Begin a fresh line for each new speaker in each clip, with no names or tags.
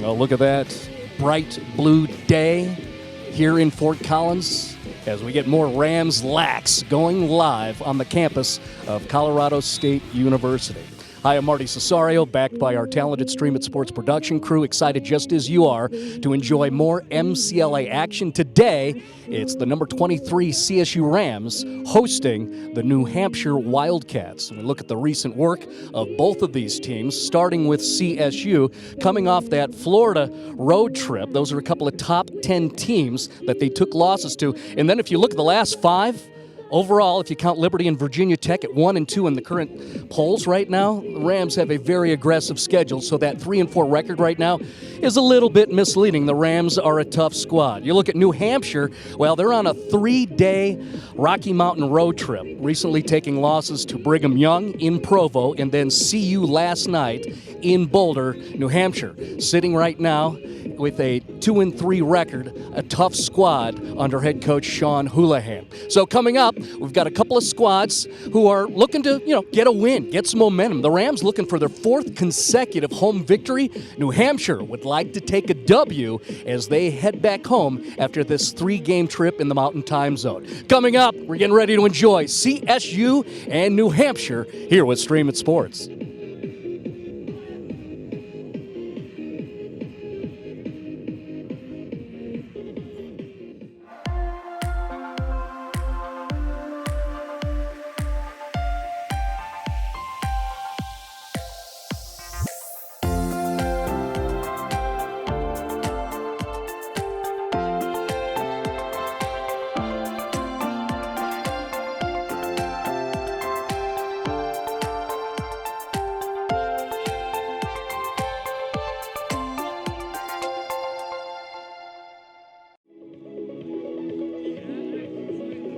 Well, look at that bright blue day here in Fort Collins as we get more Rams Lax going live on the campus of Colorado State University. Hi, I'm Marty Cesario, backed by our talented Stream It Sports production crew, excited just as you are to enjoy more MCLA action. Today, it's the number 23 CSU Rams hosting the New Hampshire Wildcats. And we look at the recent work of both of these teams, starting with CSU, coming off that Florida road trip. Those are a couple of top 10 teams that they took losses to. And then if you look at the last five, overall, if you count Liberty and Virginia Tech at 1 and 2 in the current polls right now, the Rams have a very aggressive schedule, so that 3-4 record right now is a little bit misleading. The Rams are a tough squad. You look at New Hampshire, well, they're on a 3-day Rocky Mountain road trip, recently taking losses to Brigham Young in Provo and then CU last night in Boulder, New Hampshire. Sitting right now with a 2-3 record, a tough squad under head coach Sean Houlihan. So coming up, we've got a couple of squads who are looking to, get a win, get some momentum. The Rams looking for their 4th consecutive home victory. New Hampshire would like to take a W as they head back home after this 3-game trip in the Mountain Time Zone. Coming up, we're getting ready to enjoy CSU and New Hampshire here with Stream It Sports.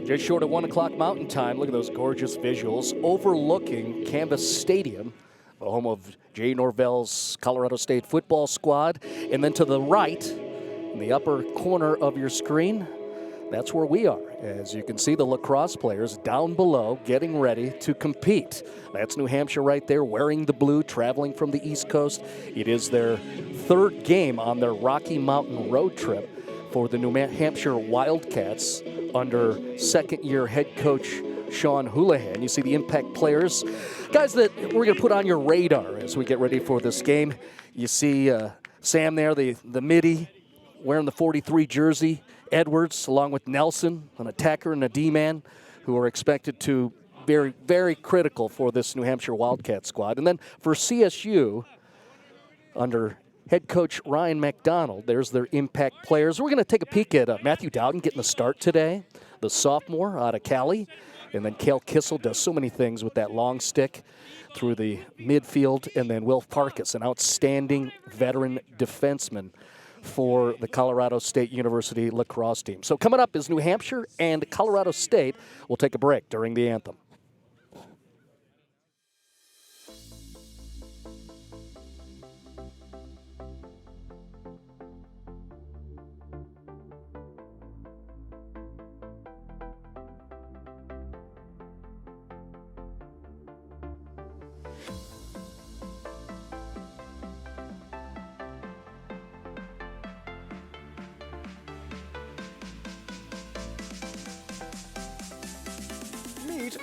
Just short of 1 o'clock Mountain Time. Look at those gorgeous visuals overlooking Canvas Stadium, the home of Jay Norvell's Colorado State football squad. And then to the right, in the upper corner of your screen, that's where we are. As you can see, the lacrosse players down below getting ready to compete. That's New Hampshire right there, wearing the blue, traveling from the East Coast. It is their 3rd game on their Rocky Mountain road trip for the New Hampshire Wildcats under second-year head coach Sean Houlihan. You see the impact players, guys that we're going to put on your radar as we get ready for this game. You see Sam there, the midi, wearing the 43 jersey. Edwards, along with Nelson, an attacker and a D-man, who are expected to very, very critical for this New Hampshire Wildcat squad. And then for CSU, under head coach Ryan McDonald, there's their impact players. We're going to take a peek at Matthew Dowden getting the start today, the sophomore out of Cali. And then Cale Kissel does so many things with that long stick through the midfield. And then Will Farkas, an outstanding veteran defenseman for the Colorado State University lacrosse team. So coming up is New Hampshire and Colorado State. We'll take a break during the anthem.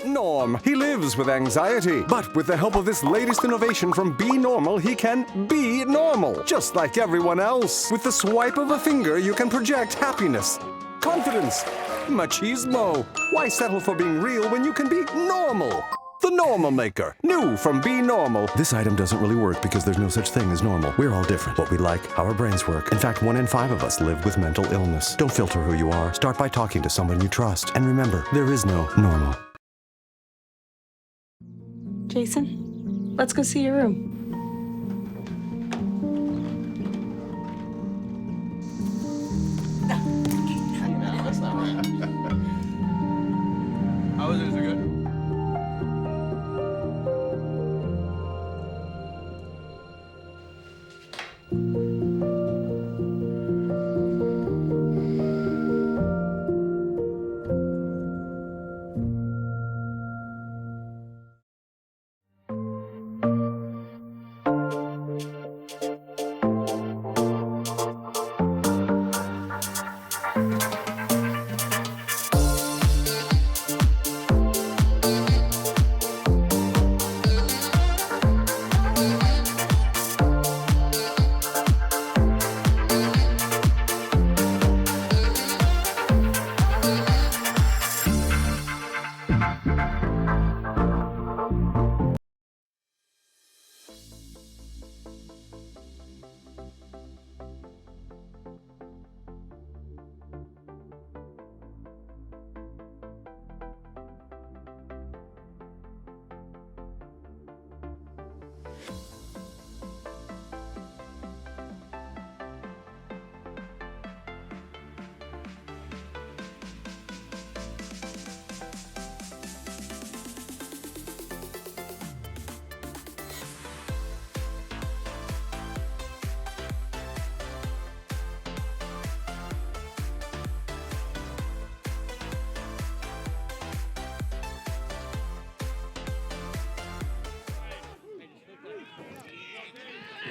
Norm. He lives with anxiety, but with the help of this latest innovation from Be Normal, he can be normal, just like everyone else. With the swipe of a finger, you can project happiness, confidence, machismo. Why settle for being real when you can be normal? The Normal Maker. New from Be Normal. This item doesn't really work because there's no such thing as normal. We're all different. What we like, how our brains work. In fact, 1 in 5 of us live with mental illness. Don't filter who you are. Start by talking to someone you trust. And remember, there is no normal.
Jason, let's go see your room.
How is it? Is it good?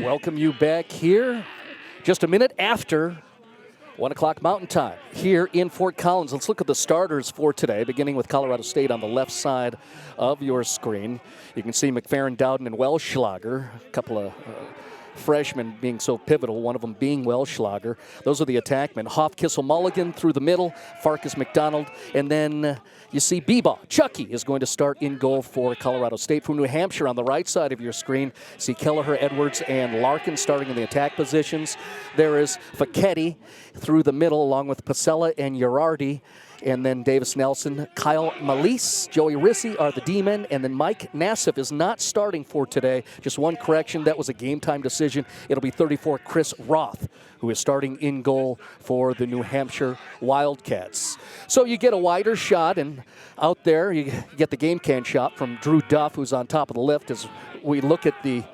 welcome you back here just a minute after 1 o'clock Mountain Time here in Fort Collins. Let's look at the starters for today, beginning with Colorado State on the left side of your screen. You can see McFerrin, Dowden, and Welschlager, a couple of freshmen being so pivotal, one of them being Welschlager. Those are the attackmen. Hoff, Kissel, Mulligan through the middle, Farkas, McDonald, and then you see Beba. Chucky is going to start in goal for Colorado State. From New Hampshire on the right side of your screen, see Kelleher, Edwards, and Larkin starting in the attack positions. There is Facchetti through the middle along with Pasella and Girardi. And then Davis Nelson, Kyle Malise, Joey Rissi are the D-men. And then Mike Nassif is not starting for today. Just one correction, that was a game-time decision. It'll be 34 Chris Roth, who is starting in goal for the New Hampshire Wildcats. So you get a wider shot, and out there you get the game can shot from Drew Duff, who's on top of the lift, as we look at the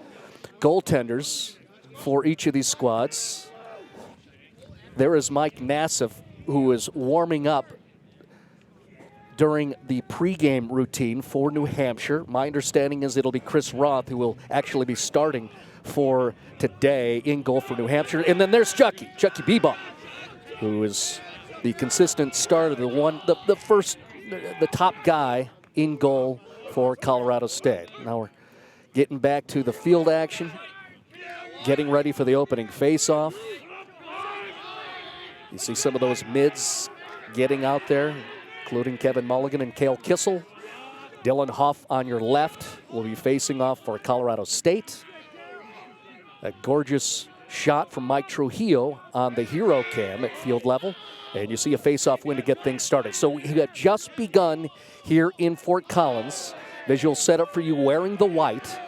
goaltenders for each of these squads. There is Mike Nassif, who is warming up during the pregame routine for New Hampshire. My understanding is it'll be Chris Roth who will actually be starting for today in goal for New Hampshire. And then there's Chucky Beba, who is the consistent starter, the top guy in goal for Colorado State. Now we're getting back to the field action, getting ready for the opening face-off. You see some of those mids getting out there, including Kevin Mulligan and Cale Kissel. Dylan Hoff on your left will be facing off for Colorado State. A gorgeous shot from Mike Trujillo on the hero cam at field level. And you see a face-off win to get things started. So we have just begun here in Fort Collins. Visual setup for you wearing the white.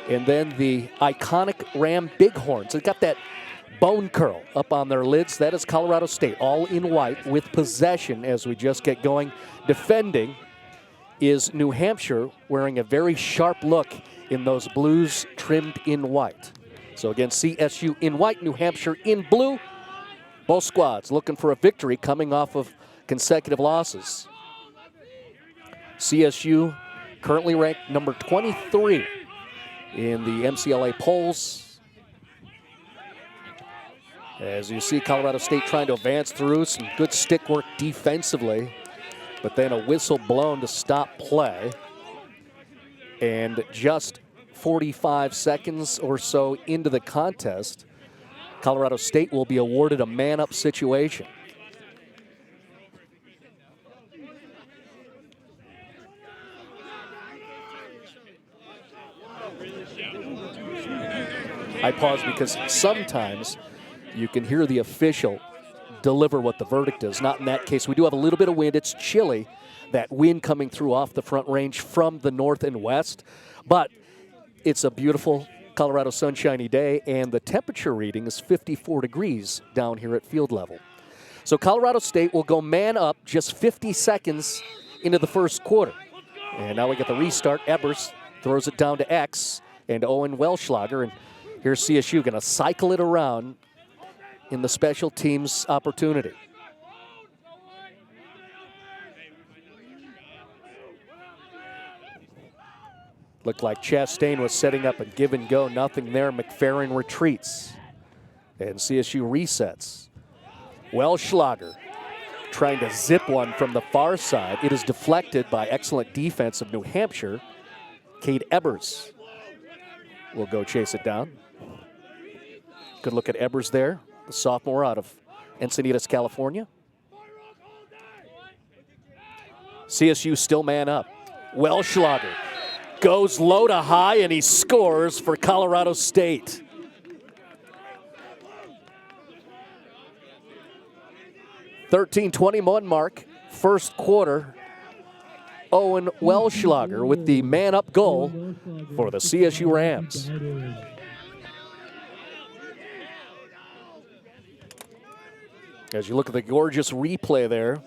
And then the iconic Ram Bighorns. They've got that bone curl up on their lids. That is Colorado State, all in white with possession as we just get going. Defending is New Hampshire, wearing a very sharp look in those blues trimmed in white. So again, CSU in white, New Hampshire in blue. Both squads looking for a victory coming off of consecutive losses. CSU currently ranked number 23 in the MCLA polls. As you see Colorado State trying to advance through, some good stick work defensively, but then a whistle blown to stop play. And just 45 seconds or so into the contest, Colorado State will be awarded a man-up situation. I pause because sometimes you can hear the official deliver what the verdict is. Not in that case. We do have a little bit of wind. It's chilly, that wind coming through off the front range from the north and west. But it's a beautiful Colorado sunshiny day, and the temperature reading is 54 degrees down here at field level. So Colorado State will go man up just 50 seconds into the first quarter. And now we get the restart. Ebers throws it down to X and Owen Welschlager. And here's CSU going to cycle it around in the special teams opportunity. Looked like Chastain was setting up a give and go. Nothing there. McFerrin retreats. And CSU resets. Welschlager trying to zip one from the far side. It is deflected by excellent defense of New Hampshire. Cade Ebers will go chase it down. Good look at Ebers there, the sophomore out of Encinitas, California. CSU still man up. Welschlager goes low to high, and he scores for Colorado State. .13:21 mark, first quarter. Owen Welschlager with the man-up goal for the CSU Rams. As you look at the gorgeous replay there,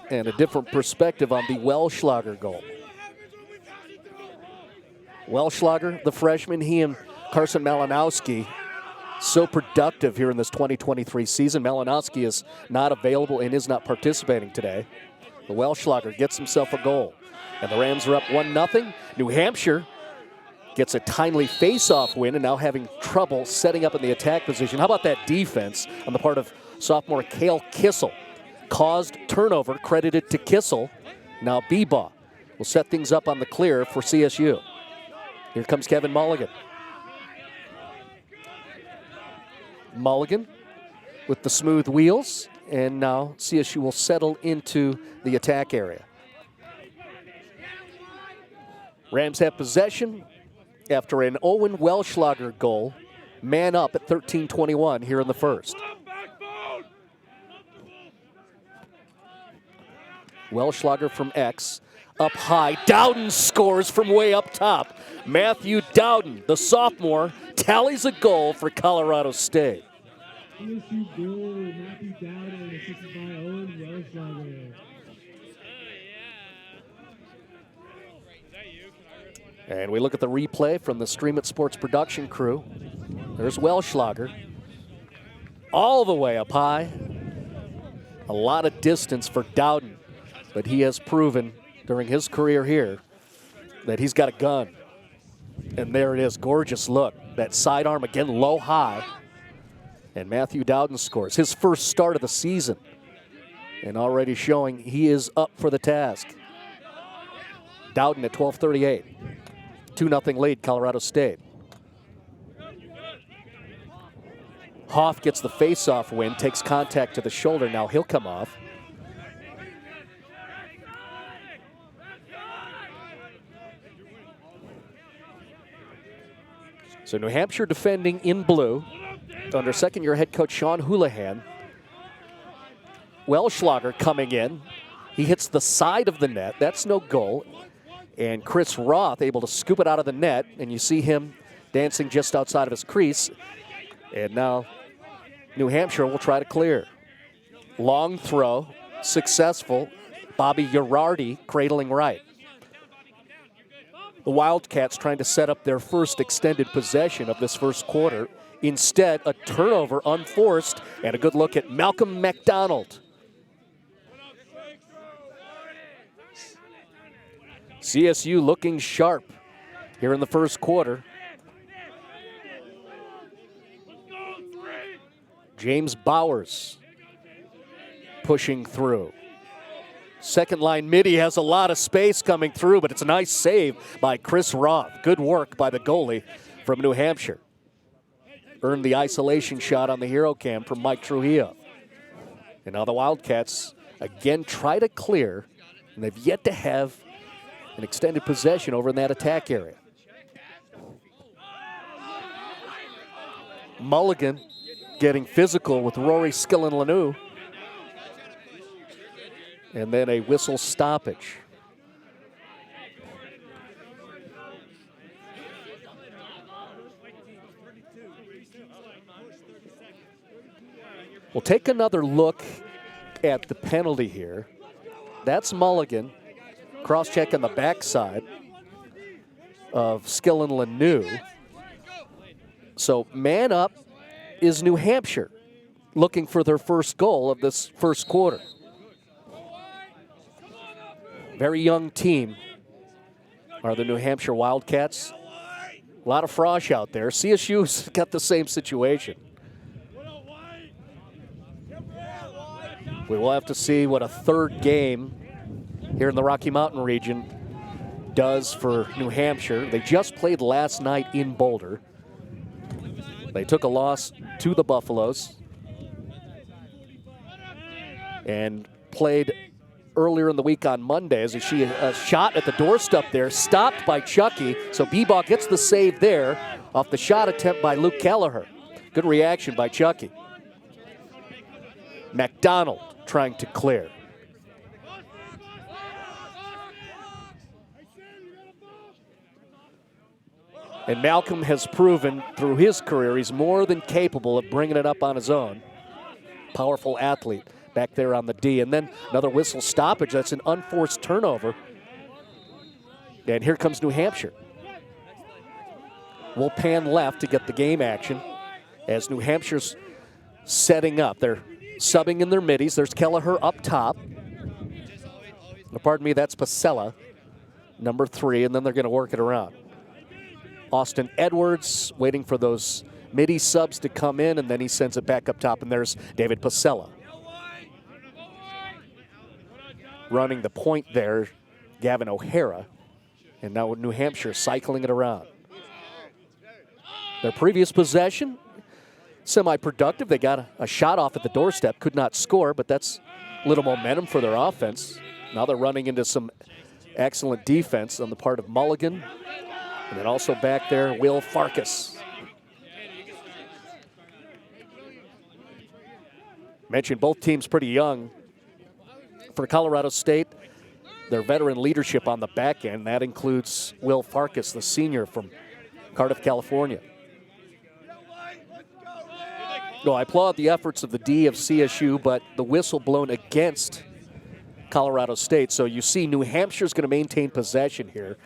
and a different perspective on the Welschlager goal. Welschlager, the freshman, he and Carson Malinowski, so productive here in this 2023 season. Malinowski is not available and is not participating today. The Welschlager gets himself a goal, and the Rams are up 1-0. New Hampshire gets a timely face-off win and now having trouble setting up in the attack position. How about that defense on the part of sophomore Cale Kissel? Caused turnover, credited to Kissel. Now Bebaugh will set things up on the clear for CSU. Here comes Kevin Mulligan. Mulligan with the smooth wheels, and now CSU will settle into the attack area. Rams have possession after an Owen Welschlager goal. Man up at 13:21 here in the first. Welschlager from X, up high. Dowden scores from way up top. Matthew Dowden, the sophomore, tallies a goal for Colorado State.
CSU goal, Matthew Dowden, assisted by Owen Welschlager.
And we look at the replay from the Stream It Sports production crew. There's Welschlager. All the way up high. A lot of distance for Dowden, but he has proven during his career here that he's got a gun. And there it is, gorgeous look. That sidearm again low high. And Matthew Dowden scores his first start of the season. And already showing he is up for the task. Dowden at 12:38. 2-0 lead, Colorado State. Hoff gets the face-off win, takes contact to the shoulder. Now he'll come off. So New Hampshire defending in blue under second-year head coach Sean Houlihan. Welschlager coming in. He hits the side of the net. That's no goal. And Chris Roth able to scoop it out of the net. And you see him dancing just outside of his crease. And now New Hampshire will try to clear. Long throw, successful. Bobby Girardi cradling right. The Wildcats trying to set up their first extended possession of this first quarter. Instead, a turnover unforced, and a good look at Malcolm McDonald. CSU looking sharp here in the first quarter. James Bowers pushing through. Second line midi has a lot of space coming through, but it's a nice save by Chris Roth. Good work by the goalie from New Hampshire. Earned the isolation shot on the hero cam from Mike Trujillo. And now the Wildcats again try to clear, and they've yet to have an extended possession over in that attack area. Mulligan getting physical with Rory Skillen-Lanu. And then a whistle stoppage. We'll take another look at the penalty here. That's Mulligan. Cross-check on the backside of Skillen-Lanu. So man up is New Hampshire, looking for their first goal of this first quarter. Very young team are the New Hampshire Wildcats. A lot of frosh out there. CSU's got the same situation. We will have to see what a third game here in the Rocky Mountain region does for New Hampshire. They just played last night in Boulder. They took a loss to the Buffaloes and played earlier in the week on Monday as she a shot at the doorstep there, stopped by Chucky. So Bebaugh gets the save there off the shot attempt by Luke Kelleher. Good reaction by Chucky. McDonald trying to clear. And Malcolm has proven through his career he's more than capable of bringing it up on his own. Powerful athlete back there on the D. And then another whistle stoppage. That's an unforced turnover. And here comes New Hampshire. We'll pan left to get the game action as New Hampshire's setting up. They're subbing in their middies. There's Kelleher up top. Pardon me, that's Pasella, number 3, and then they're going to work it around. Austin Edwards waiting for those midi subs to come in, and then he sends it back up top, and there's David Pasella. Running the point there, Gavin O'Hara, and now New Hampshire cycling it around. Their previous possession, semi-productive. They got a shot off at the doorstep, could not score, but that's a little momentum for their offense. Now they're running into some excellent defense on the part of Mulligan. And then also back there, Will Farkas. Mentioned both teams pretty young. For Colorado State, their veteran leadership on the back end, that includes Will Farkas, the senior from Cardiff, California. No, I applaud the efforts of the D of CSU, but the whistle blown against Colorado State. So you see New Hampshire's going to maintain possession here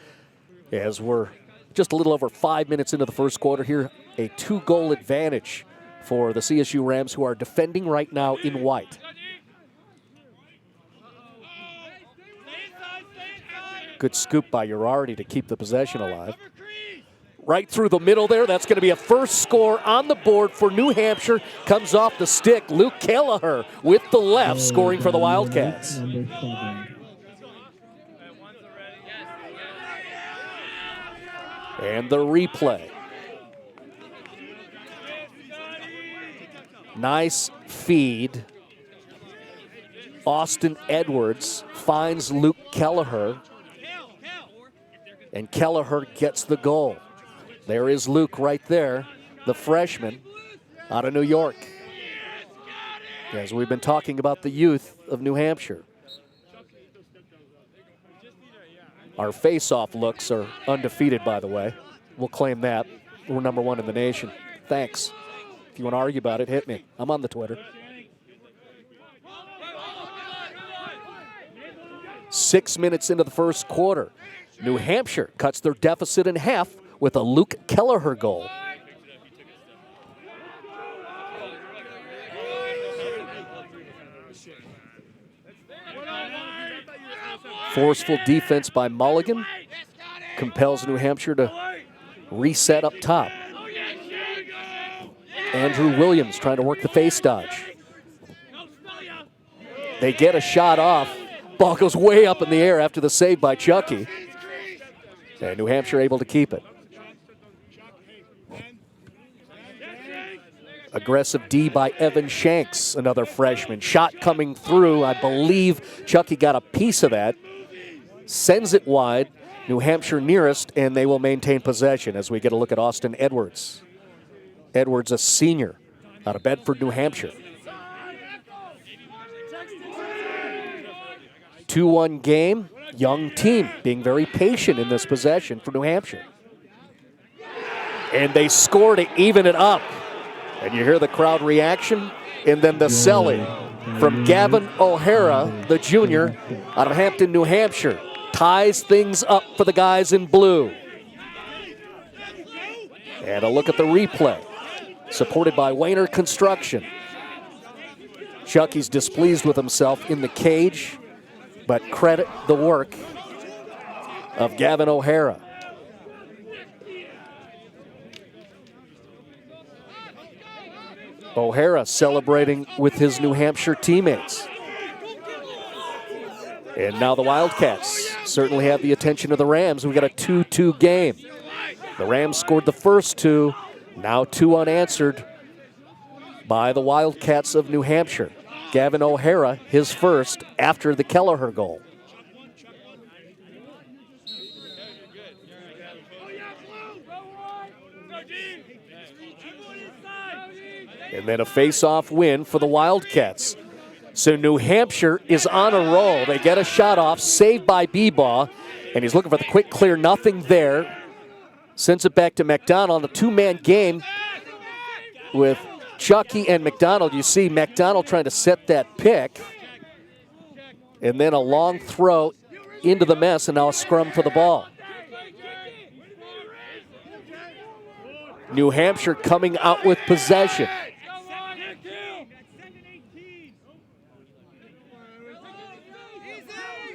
as we're just a little over 5 minutes into the first quarter here. A 2-goal advantage for the CSU Rams, who are defending right now in white. Good scoop by Urardi to keep the possession alive. Right through the middle there. That's going to be a first score on the board for New Hampshire. Comes off the stick. Luke Kelleher with the left, scoring for the Wildcats. And the replay. Nice feed. Austin Edwards finds Luke Kelleher. And Kelleher gets the goal. There is Luke right there, the freshman out of New York. As we've been talking about the youth of New Hampshire. Our face-off looks are undefeated, by the way. We'll claim that. We're #1 in the nation. Thanks. If you want to argue about it, hit me. I'm on the Twitter. 6 minutes into the first quarter. New Hampshire cuts their deficit in half with a Luke Kelleher goal. Forceful defense by Mulligan compels New Hampshire to reset up top. Andrew Williams trying to work the face dodge. They get a shot off. Ball goes way up in the air after the save by Chucky. And New Hampshire able to keep it. Aggressive D by Evan Shanks, another freshman. Shot coming through. I believe Chucky got a piece of that. Sends it wide. New Hampshire nearest, and they will maintain possession as we get a look at Austin Edwards. Edwards, a senior out of Bedford, New Hampshire. 2-1 game. Young team being very patient in this possession for New Hampshire. And they score to even it up. And you hear the crowd reaction. And then the selling from Gavin O'Hara, the junior, out of Hampton, New Hampshire. Ties things up for the guys in blue. And a look at the replay. Supported by Wayner Construction. Chucky's displeased with himself in the cage, but credit the work of Gavin O'Hara. O'Hara celebrating with his New Hampshire teammates. And now the Wildcats certainly have the attention of the Rams. We got a 2-2 game. The Rams scored the first 2, now 2 unanswered by the Wildcats of New Hampshire. Gavin O'Hara, his first after the Kelleher goal. And then a face-off win for the Wildcats. So New Hampshire is on a roll. They get a shot off, saved by Bebaugh, and he's looking for the quick clear, nothing there. Sends it back to McDonald, a 2-man game with Chucky and McDonald. You see McDonald trying to set that pick. And then a long throw into the mess, and now a scrum for the ball. New Hampshire coming out with possession.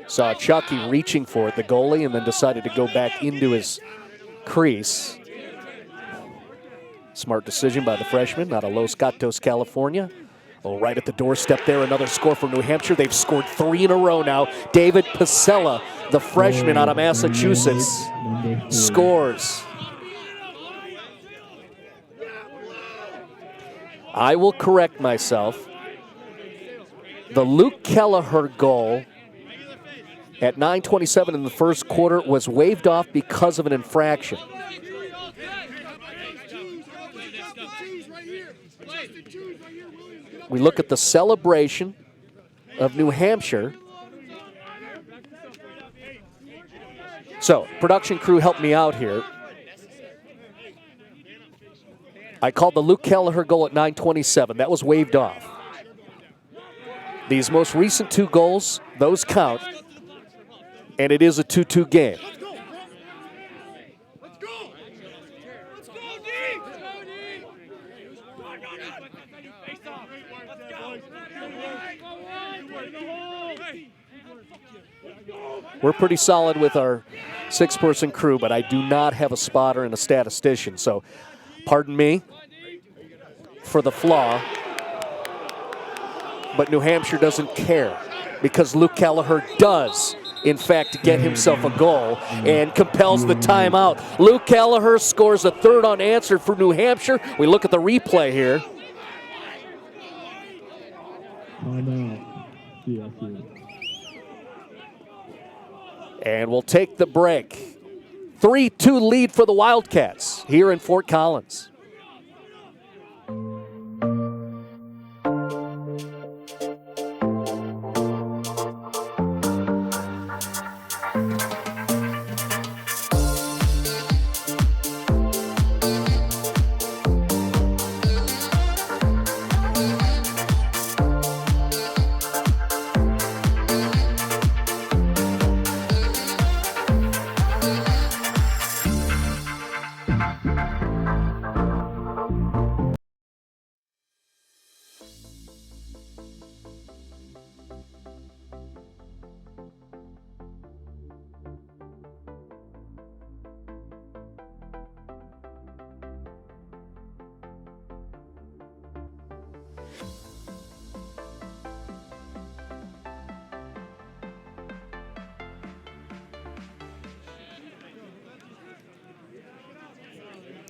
Saw Chucky reaching for it, the goalie, and then decided to go back into his crease. Smart decision by the freshman out of Los Gatos, California. Oh, right at the doorstep there, another score for New Hampshire. They've scored 3 in a row now. David Pasella, the freshman out of Massachusetts, scores. I will correct myself. The Luke Kelleher goal at 9:27 in the first quarter was waved off because of an infraction. We look at the celebration of New Hampshire. So, production crew, help me out here. I called the Luke Kelleher goal at 9:27. That was waved off. These most recent 2 goals, those count, and it is a 2-2 game. We're pretty solid with our 6-person crew, but I do not have a spotter and a statistician. So, pardon me for the flaw, but New Hampshire doesn't care because Luke Kelleher does, in fact, get himself a goal and compels the timeout. Luke Kelleher scores a 3rd unanswered for New Hampshire. We look at the replay here. And we'll take the break. 3-2 lead for the Wildcats here in Fort Collins.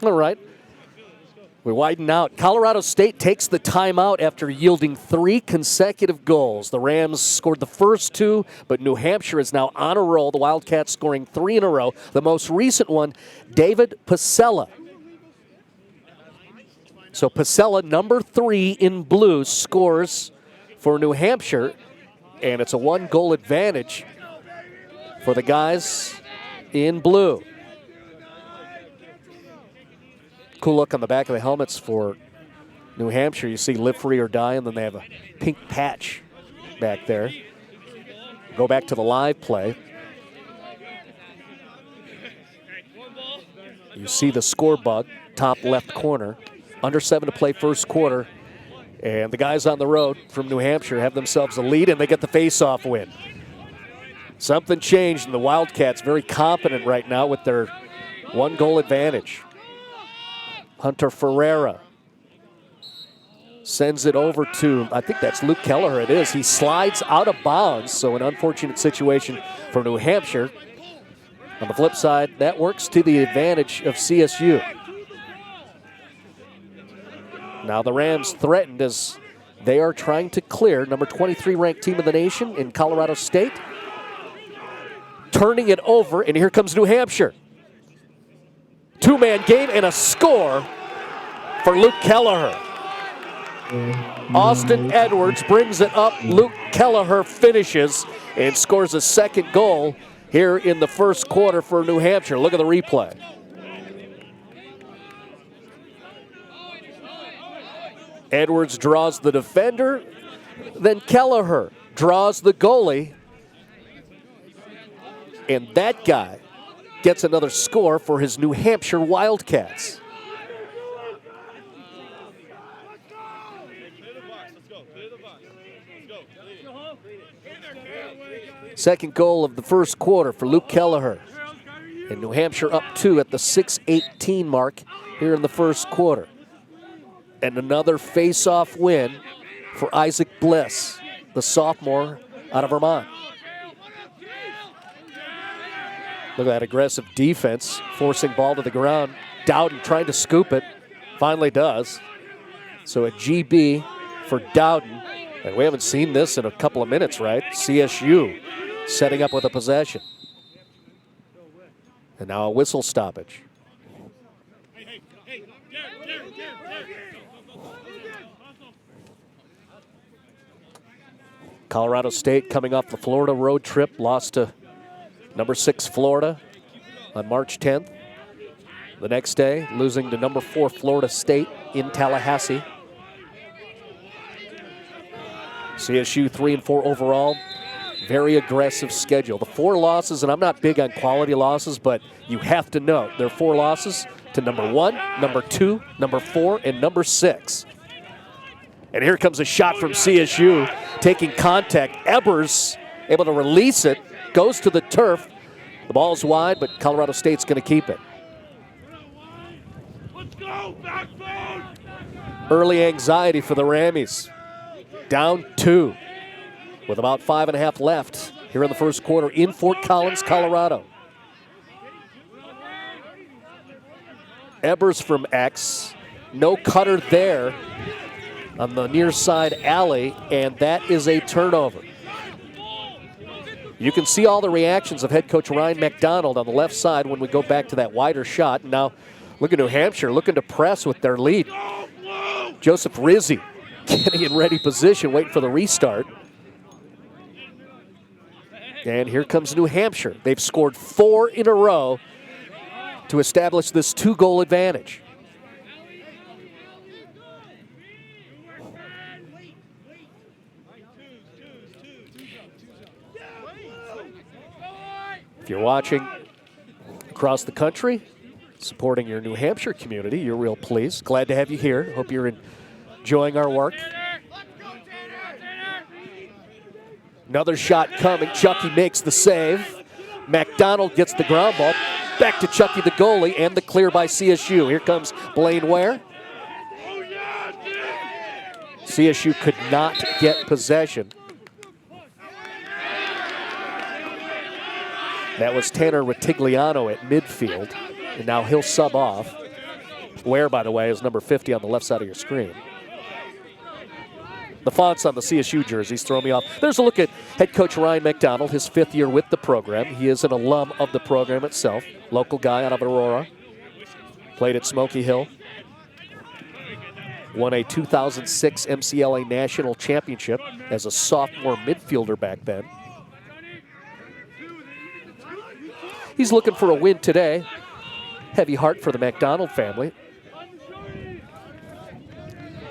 All right. We widen out. Colorado State takes the timeout after yielding 3 consecutive goals. The Rams scored the first 2, but New Hampshire is now on a roll. The Wildcats scoring 3 in a row. The most recent one, David Pasella. So Pasella, number 3 in blue, scores for New Hampshire, and it's a 1-goal advantage for the guys in blue. Cool look on the back of the helmets for New Hampshire. You see live free or die, and then they have a pink patch back there. Go back to the live play. You see the score bug, top left corner. Under 7 to play first quarter. And the guys on the road from New Hampshire have themselves a lead, and they get the face-off win. Something changed, and the Wildcats very competent right now with their 1-goal advantage. Hunter Ferreira sends it over to, I think that's Luke Kelleher, it is. He slides out of bounds, so an unfortunate situation for New Hampshire. On the flip side, that works to the advantage of CSU. Now the Rams threatened as they are trying to clear number 23 ranked team in the nation in Colorado State. Turning it over, and here comes New Hampshire. 2-man game and a score for Luke Kelleher. Austin Edwards brings it up. Luke Kelleher finishes and scores a 2nd goal here in the first quarter for New Hampshire. Look at the replay. Edwards draws the defender, then Kelleher draws the goalie, and that guy gets another score for his New Hampshire Wildcats. Second goal of the first quarter for Luke Kelleher. And New Hampshire up 2 at the 6:18 mark here in the first quarter.
And another face-off win for Isaac Bliss, the sophomore out of Vermont. Look at that aggressive defense, forcing ball to the ground. Dowden trying to scoop it, finally does. So a GB for Dowden. And we haven't seen this in a couple of minutes, right? CSU setting up with a possession. And now a whistle stoppage. Colorado State coming off the Florida road trip, lost to number 6 Florida on March 10th. The next day, losing to number 4 Florida State in Tallahassee. CSU 3-4 overall. Very aggressive schedule. The 4 losses, and I'm not big on quality losses, but you have to note there are 4 losses to number 1, number 2, number 4, and number 6. And here comes a shot from CSU, taking contact. Ebers able to release it, goes to the turf. The ball's wide, but Colorado State's going to keep it. Early anxiety for the Rammies. Down 2 with about 5.5 left here in the first quarter in Fort Collins, Colorado. Ebers from X. No cutter there on the near side alley, and that is a turnover. You can see all the reactions of head coach Ryan McDonald on the left side when we go back to that wider shot. Now, look at New Hampshire looking to press with their lead. Joseph Rizzi getting in ready position, waiting for the restart. And here comes New Hampshire. They've scored 4 in a row to establish this 2-goal advantage. If you're watching across the country, supporting your New Hampshire community, you're real pleased. Glad to have you here. Hope you're enjoying our work. Another shot coming. Chucky makes the save. McDonald gets the ground ball. Back to Chucky, the goalie, and the clear by CSU. Here comes Blaine Ware. CSU could not get possession. That was Tanner Retigliano at midfield, and now he'll sub off. Ware, by the way, is number 50 on the left side of your screen. The fonts on the CSU jerseys throw me off. There's a look at head coach Ryan McDonald, his 5th year with the program. He is an alum of the program itself, local guy out of Aurora. Played at Smoky Hill. Won a 2006 MCLA National Championship as a sophomore midfielder back then. He's looking for a win today. Heavy heart for the McDonald family.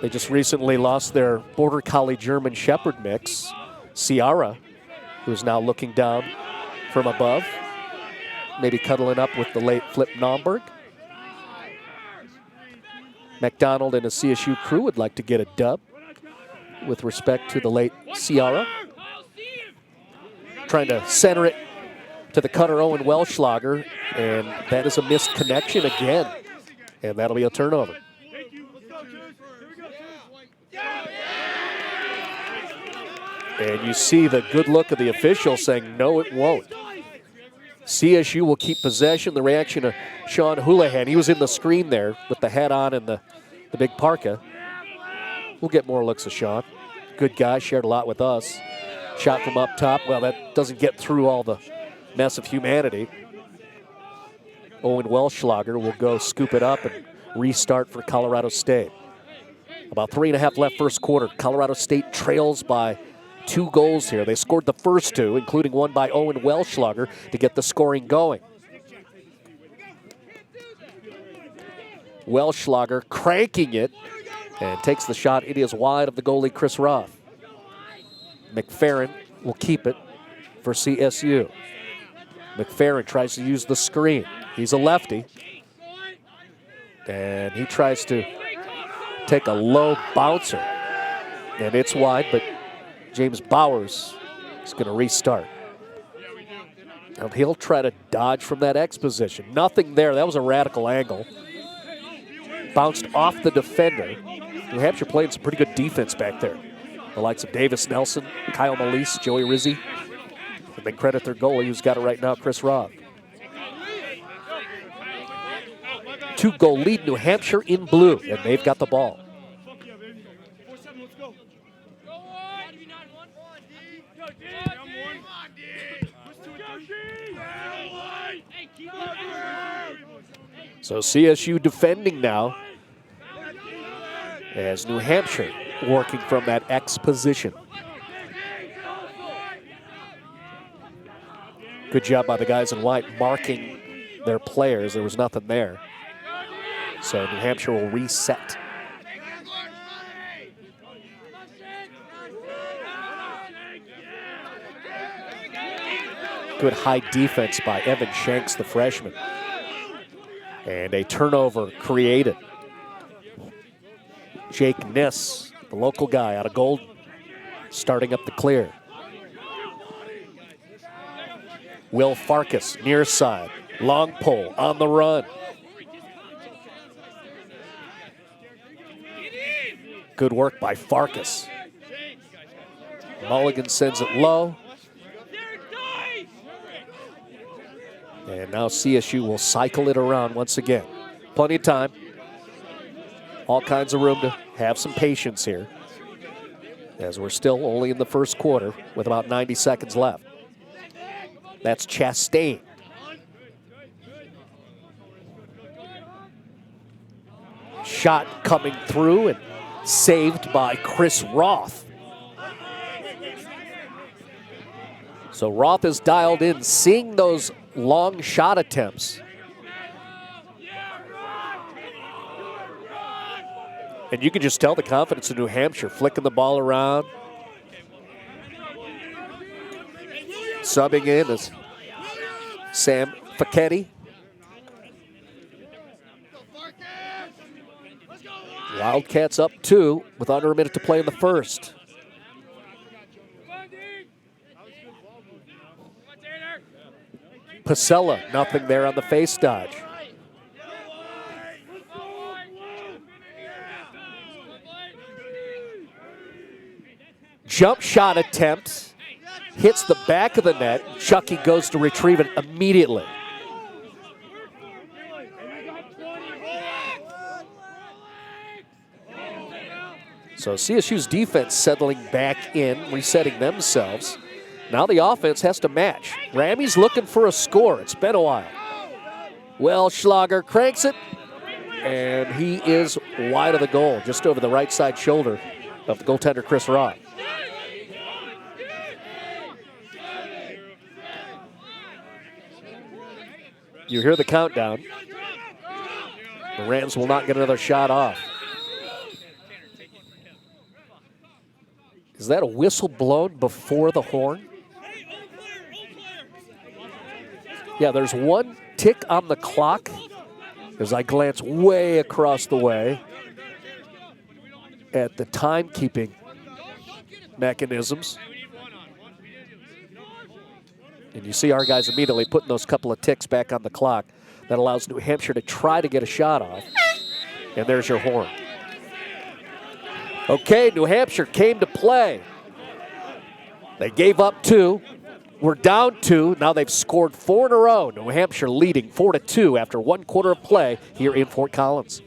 They just recently lost their Border Collie German Shepherd mix, Ciara, who's now looking down from above, maybe cuddling up with the late Flip Nomberg. McDonald and his CSU crew would like to get a dub with respect to the late Ciara. Trying to center it to the cutter Owen Welschlager, and that is a missed connection again, and that'll be a turnover. And you see the good look of the official saying, no, it won't. CSU will keep possession. The reaction of Sean Houlihan. He was in the screen there with the hat on and the big parka. We'll get more looks of Sean. Good guy, shared a lot with us. Shot from up top. Well, that doesn't get through all the mess of humanity. Owen Welschlager will go scoop it up and restart for Colorado State. About 3.5 left first quarter. Colorado State trails by 2 goals here. They scored the first 2, including one by Owen Welschlager, to get the scoring going. Welschlager cranking it and takes the shot. It is wide of the goalie, Chris Roth. McFerrin will keep it for CSU. McFerrin tries to use the screen. He's a lefty. And he tries to take a low bouncer. And it's wide, but James Bowers is going to restart. Now he'll try to dodge from that X position. Nothing there. That was a radical angle. Bounced off the defender. New Hampshire played some pretty good defense back there. The likes of Davis Nelson, Kyle Malise, Joey Rizzi. And they credit their goalie, who's got it right now, Chris Roth. 2-goal lead, New Hampshire in blue, and they've got the ball. So CSU defending now as New Hampshire working from that X position. Good job by the guys in white marking their players. There was nothing there. So New Hampshire will reset. Good high defense by Evan Shanks, the freshman. And a turnover created. Jake Niss, the local guy out of Golden, starting up the clear. Will Farkas, near side. Long pole on the run. Good work by Farkas. Mulligan sends it low. And now CSU will cycle it around once again. Plenty of time. All kinds of room to have some patience here, as we're still only in the first quarter with about 90 seconds left. That's Chastain. Shot coming through and saved by Chris Roth. So Roth is dialed in, seeing those long shot attempts. And you can just tell the confidence of New Hampshire, flicking the ball around. Subbing in is Sam Facchetti. Wildcats up 2 with under a minute to play in the first. Pasella, nothing there on the face dodge. Jump shot attempt, hits the back of the net. Chucky goes to retrieve it immediately. So CSU's defense settling back in, resetting themselves. Now the offense has to match. Ramey's looking for a score. It's been a while. Well, Schlager cranks it, and he is wide of the goal, just over the right side shoulder of the goaltender, Chris Roth. You hear the countdown. The Rams will not get another shot off. Is that a whistle blown before the horn? Yeah, there's one tick on the clock as I glance way across the way at the timekeeping mechanisms. And you see our guys immediately putting those couple of ticks back on the clock. That allows New Hampshire to try to get a shot off. And there's your horn. Okay, New Hampshire came to play. They gave up 2. We're down 2. Now they've scored 4 in a row. New Hampshire leading 4-2 after 1 quarter of play here in Fort Collins.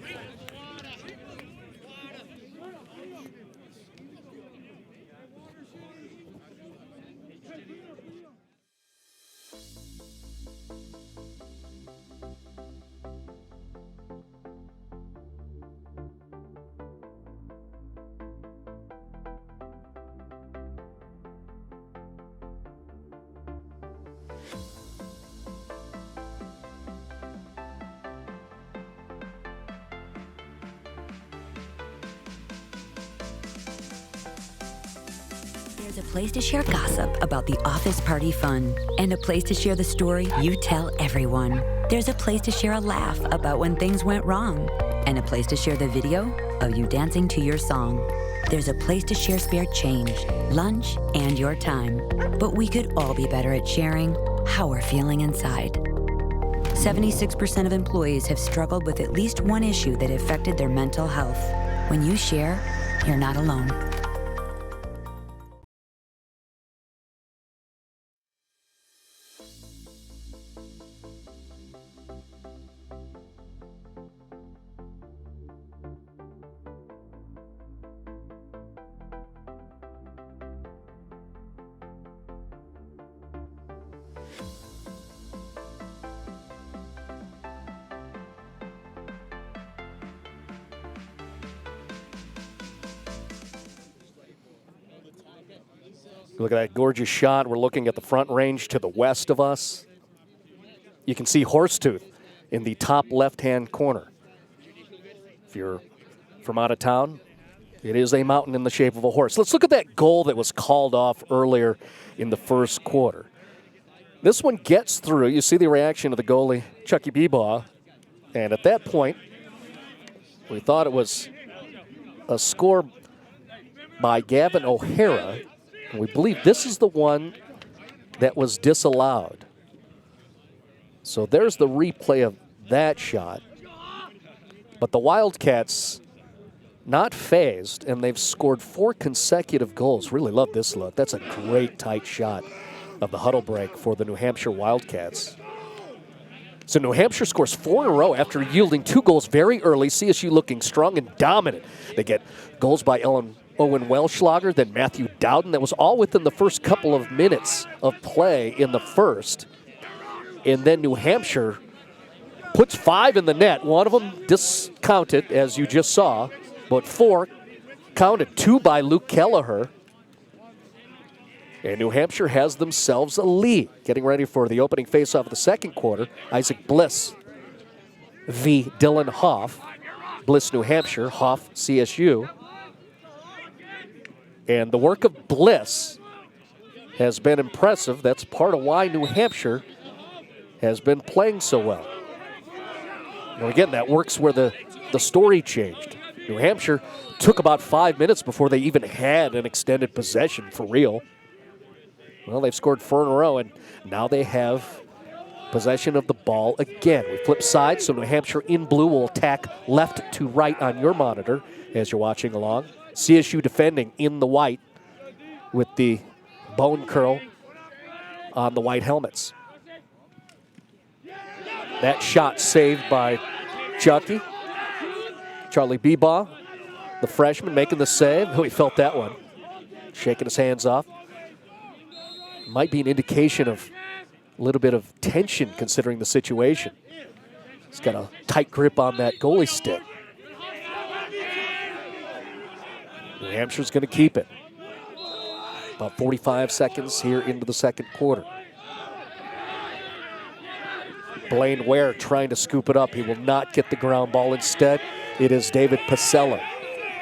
There's a place to share gossip about the office party fun, and a place to share the story you tell everyone. There's a place to share a laugh about when things went wrong, and a place to share the video of you dancing to your song. There's a place to share spare change, lunch, and your time. But we could all be better at sharing how we're feeling inside. 76% of employees have struggled with at least one issue that affected their mental health. When you share, you're not alone.
Look at that gorgeous shot. We're looking at the front range to the west of us. You can see Horsetooth in the top left-hand corner. If you're from out of town, it is a mountain in the shape of a horse. Let's look at that goal that was called off earlier in the first quarter. This one gets through. You see the reaction of the goalie, Chucky Bebaugh. And at that point, we thought it was a score by Gavin O'Hara. And we believe this is the one that was disallowed. So there's the replay of that shot. But the Wildcats not phased, and they've scored 4 consecutive goals. Really love this look. That's a great tight shot of the huddle break for the New Hampshire Wildcats. So New Hampshire scores 4 in a row after yielding 2 goals very early. CSU looking strong and dominant. They get goals by Owen Welschlager, then Matthew Dowden. That was all within the first couple of minutes of play in the first. And then New Hampshire puts 5 in the net. One of them discounted, as you just saw, but 4 counted. 2 by Luke Kelleher. And New Hampshire has themselves a lead. Getting ready for the opening faceoff of the second quarter. Isaac Bliss v. Dylan Hoff. Bliss, New Hampshire. Hoff, CSU. And the work of Bliss has been impressive. That's part of why New Hampshire has been playing so well. And again, that works where the story changed. New Hampshire took about 5 minutes before they even had an extended possession for real. Well, they've scored 4 in a row, and now they have possession of the ball again. We flip sides, so New Hampshire in blue will attack left to right on your monitor as you're watching along. CSU defending in the white with the bone curl on the white helmets. That shot saved by Chucky. Charlie Bebaugh, the freshman, making the save. Oh, he felt that one. Shaking his hands off. Might be an indication of a little bit of tension considering the situation. He's got a tight grip on that goalie stick. New Hampshire's going to keep it. About 45 seconds here into the second quarter. Blaine Ware trying to scoop it up. He will not get the ground ball. Instead, it is David Pasella.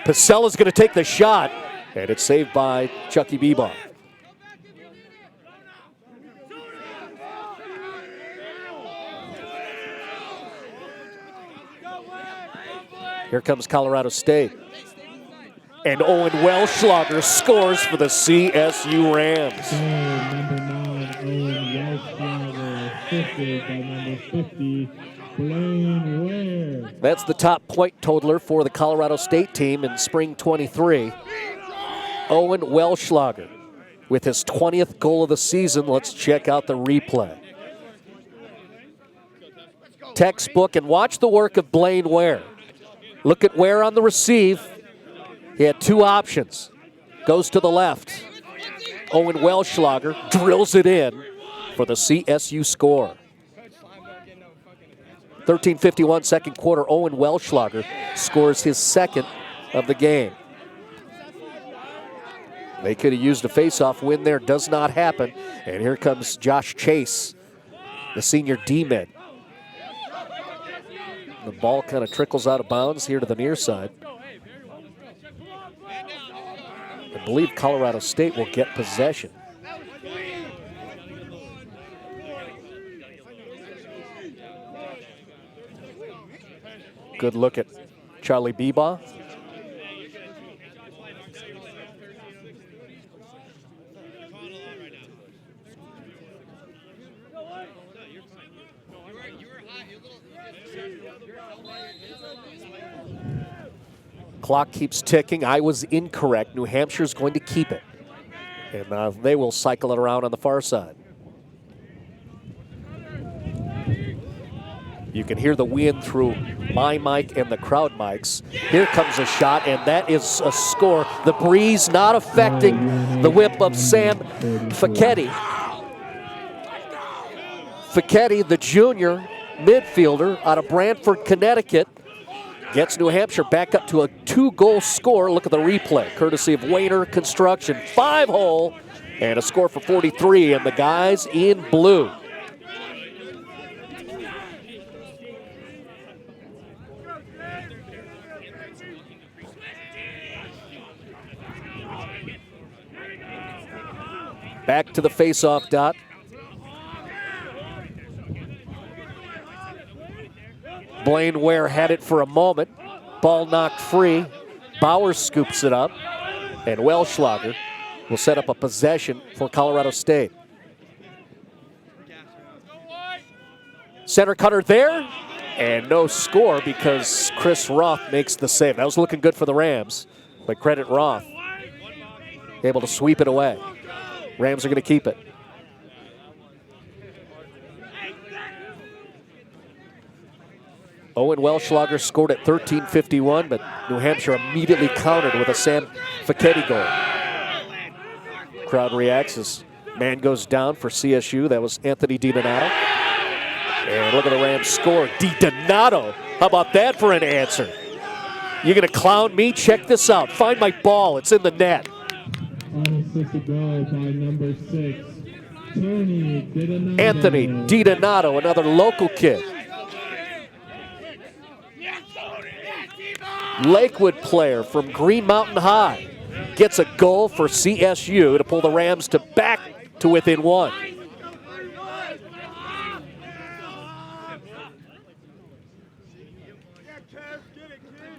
Pacella's going to take the shot, and it's saved by Chucky Bebaugh. Here comes Colorado State. And Owen Welschlager scores for the CSU Rams.
Number 9, Owen Welschlager, assisted by number 50, Blaine Ware.
That's the top point totaler for the Colorado State team in spring 23. Owen Welschlager with his 20th goal of the season. Let's check out the replay. Textbook, and watch the work of Blaine Ware. Look at Ware on the receive. He had 2 options. Goes to the left. Owen Welschlager drills it in for the CSU score. 13:51 second quarter. Owen Welschlager scores his 2nd of the game. They could have used a faceoff win there. Does not happen. And here comes Josh Chase, the senior D-mid. The ball kind of trickles out of bounds here to the near side. I believe Colorado State will get possession. Good look at Charlie Bebaugh. Clock keeps ticking. I was incorrect. New Hampshire's going to keep it. And they will cycle it around on the far side. You can hear the wind through my mic and the crowd mics. Here comes a shot, and that is a score. The breeze not affecting the whip of Sam Facchetti. Facchetti, the junior midfielder out of Brantford, Connecticut, gets New Hampshire back up to a 2-goal score. Look at the replay, courtesy of Wayner Construction. 5-hole, and a score for 43, and the guys in blue. Back to the face-off dot. Blaine Ware had it for a moment. Ball knocked free. Bauer scoops it up. And Welschlager will set up a possession for Colorado State. Center cutter there. And no score because Chris Roth makes the save. That was looking good for the Rams. But credit Roth. Able to sweep it away. Rams are going to keep it. Owen Welschlager scored at 13:51, but New Hampshire immediately countered with a Sam Facchetti goal. Crowd reacts as man goes down for CSU. That was Anthony DiDonato. And look at the Rams score. DiDonato, how about that for an answer? You're going to clown me? Check this out. Find my ball. It's in the net.
On assist to go by number 6, Tony DiDonato.
Anthony DiDonato, another local kid. Lakewood player from Green Mountain High gets a goal for CSU to pull the Rams to back to within 1.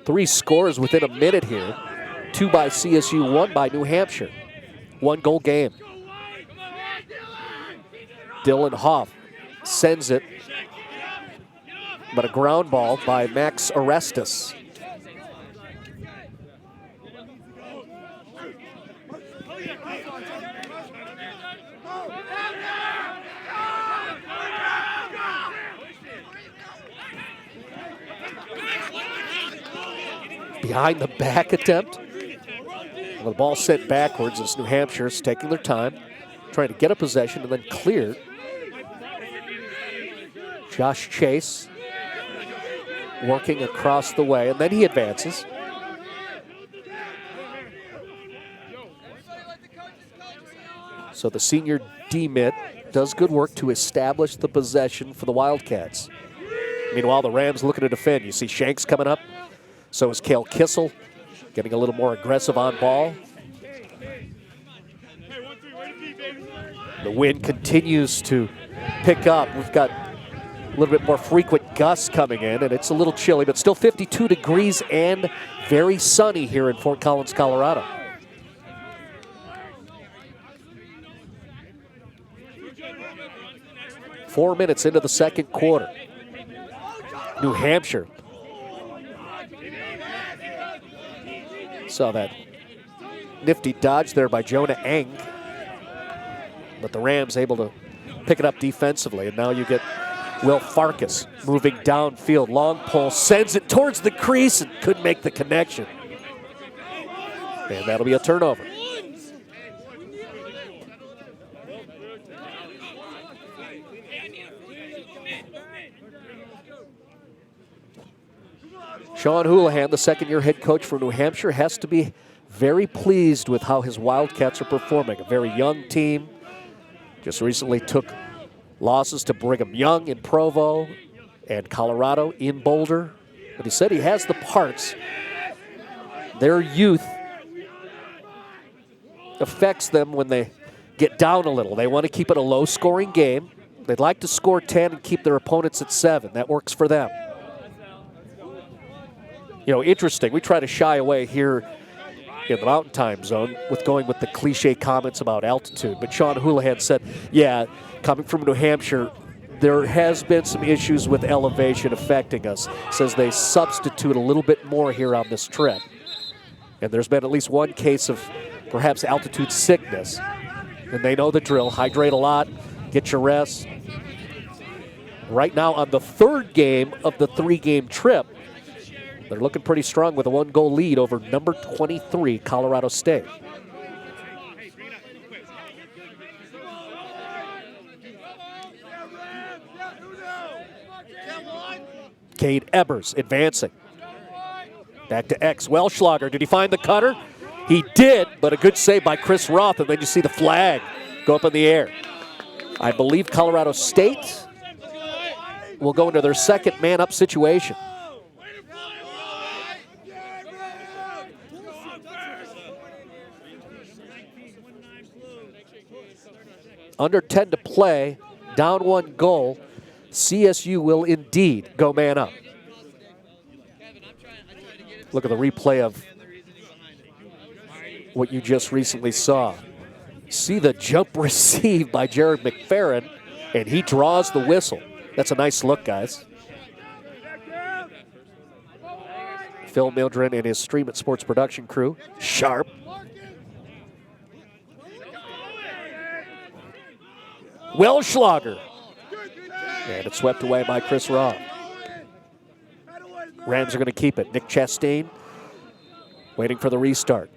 Three scores within a minute here. 2 by CSU, 1 by New Hampshire. 1-goal game. Dylan Hoff sends it, but a ground ball by Max Orestes. Behind the back attempt. The ball sent backwards as New Hampshire is taking their time, trying to get a possession and then clear. Josh Chase working across the way, and then he advances. So the senior D-mid does good work to establish the possession for the Wildcats. Meanwhile, the Rams looking to defend. You see Shanks coming up. So is Cale Kissel, getting a little more aggressive on ball. The wind continues to pick up. We've got a little bit more frequent gusts coming in, and it's a little chilly, but still 52 degrees and very sunny here in Fort Collins, Colorado. Four minutes into the second quarter. New Hampshire. Saw that nifty dodge there by Jonah Eng. But the Rams able to pick it up defensively. And now you get Will Farkas moving downfield. Long pole, sends it towards the crease and couldn't make the connection. And that'll be a turnover. Sean Houlihan, the second-year head coach for New Hampshire, has to be very pleased with how his Wildcats are performing. A very young team. Just recently took losses to Brigham Young in Provo and Colorado in Boulder. But he said he has the parts. Their youth affects them when they get down a little. They want to keep it a low-scoring game. They'd like to score 10 and keep their opponents at 7. That works for them. You know, interesting. We try to shy away here in the Mountain Time Zone with going with the cliche comments about altitude. But Sean Houlihan said, yeah, coming from New Hampshire, there has been some issues with elevation affecting us. Says they substitute a little bit more here on this trip. And there's been at least one case of perhaps altitude sickness. And they know the drill. Hydrate a lot, get your rest. Right now on the third game of the 3-game trip, they're looking pretty strong with a 1-goal lead over number 23, Colorado State. Cade Ebers advancing. Back to X. Welschlager. Did he find the cutter? He did, but a good save by Chris Roth, and then you see the flag go up in the air. I believe Colorado State will go into their second man-up situation. Under 10 to play, down 1 goal. CSU will indeed go man up. Look at the replay of what you just recently saw. See the jump received by Jared McFerrin, and he draws the whistle. That's a nice look, guys. Phil Mildren and his Stream It Sports production crew. Sharp. Welschlager. And it's swept away by Chris Roth. Rams are going to keep it. Nick Chastain waiting for the restart.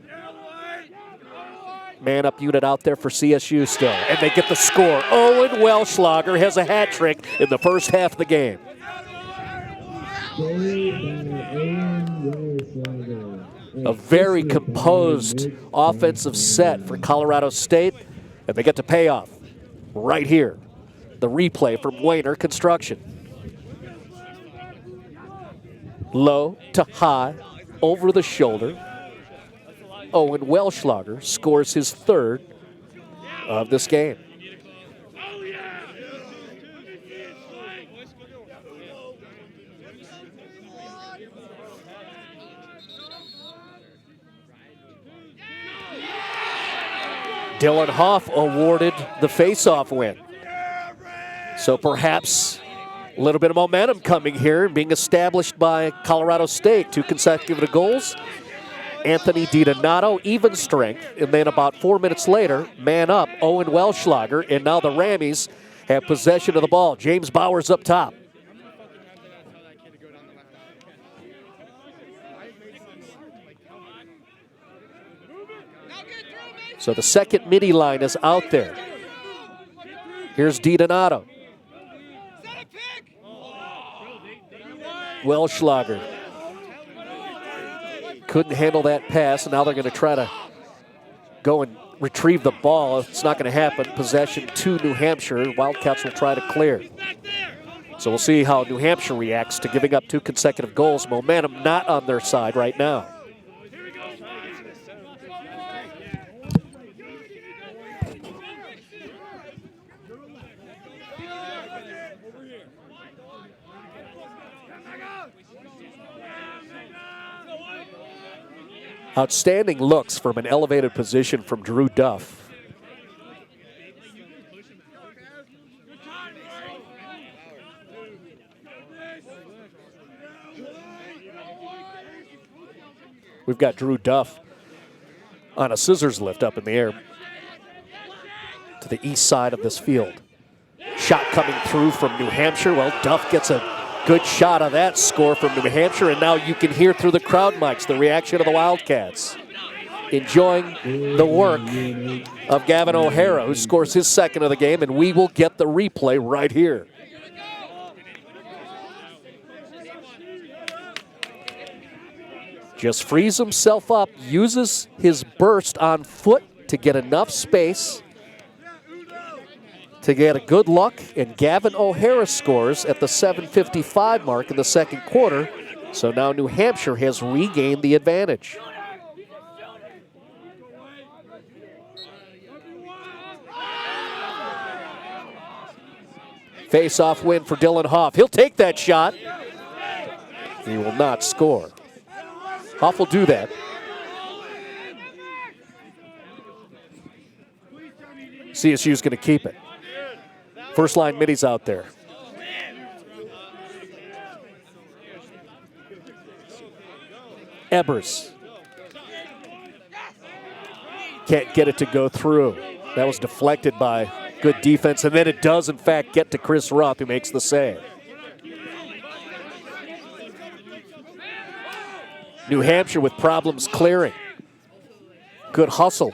Man-up unit out there for CSU still. And they get the score. Owen Welschlager has a hat trick in the first half of the game. A very composed offensive set for Colorado State. And they get to payoff right here. The replay from Wayner Construction. Low to high, over the shoulder. Owen Welschlager scores his third of this game. Dylan Hoff awarded the face-off win. So perhaps a little bit of momentum coming here, being established by Colorado State. 2 consecutive goals. Anthony DiDonato, even strength. And then about 4 minutes later, man up, Owen Welschlager. And now the Rammies have possession of the ball. James Bowers up top. So the second midi line is out there. Here's DiDonato. Welschlager couldn't handle that pass, and now they're going to try to go and retrieve the ball. It's not going to happen. Possession to New Hampshire. Wildcats will try to clear. So we'll see how New Hampshire reacts to giving up 2 consecutive goals. Momentum not on their side right now. Outstanding looks from an elevated position from Drew Duff. We've got Drew Duff on a scissors lift up in the air to the east side of this field. Shot coming through from New Hampshire. Well, Duff gets a good shot of that score from New Hampshire, and now you can hear through the crowd mics the reaction of the Wildcats. Enjoying the work of Gavin O'Hara, who scores his second of the game, and we will get the replay right here. Just frees himself up, uses his burst on foot to get enough space to get a good look, and Gavin O'Hara scores at the 7:55 mark in the second quarter. So now New Hampshire has regained the advantage. Face-off win for Dylan Hoff. He'll take that shot. He will not score. Hoff will do that. CSU is going to keep it. First line middies out there. Ebers. Can't get it to go through. That was deflected by good defense, and then it does, in fact, get to Chris Roth, who makes the save. New Hampshire with problems clearing. Good hustle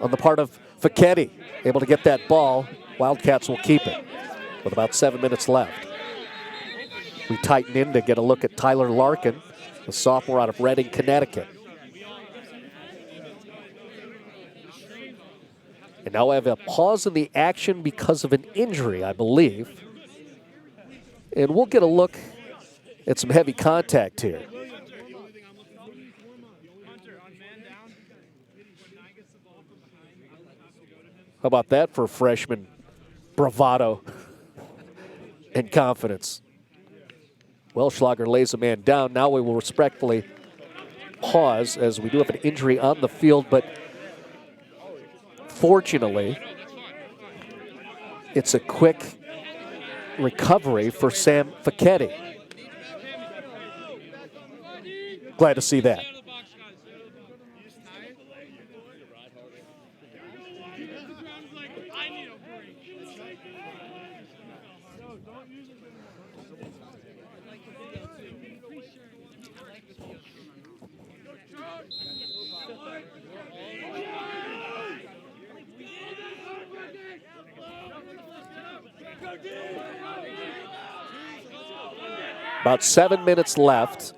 on the part of Facchetti. Able to get that ball. Wildcats will keep it with about 7 minutes left. We tighten in to get a look at Tyler Larkin, the sophomore out of Reading, Connecticut. And now I have a pause in the action because of an injury, I believe. And we'll get a look at some heavy contact here. How about that for freshman bravado and confidence? Welschlager lays a man down. Now we will respectfully pause as we do have an injury on the field, but fortunately, it's a quick recovery for Sam Facchetti. Glad to see that. About 7 minutes left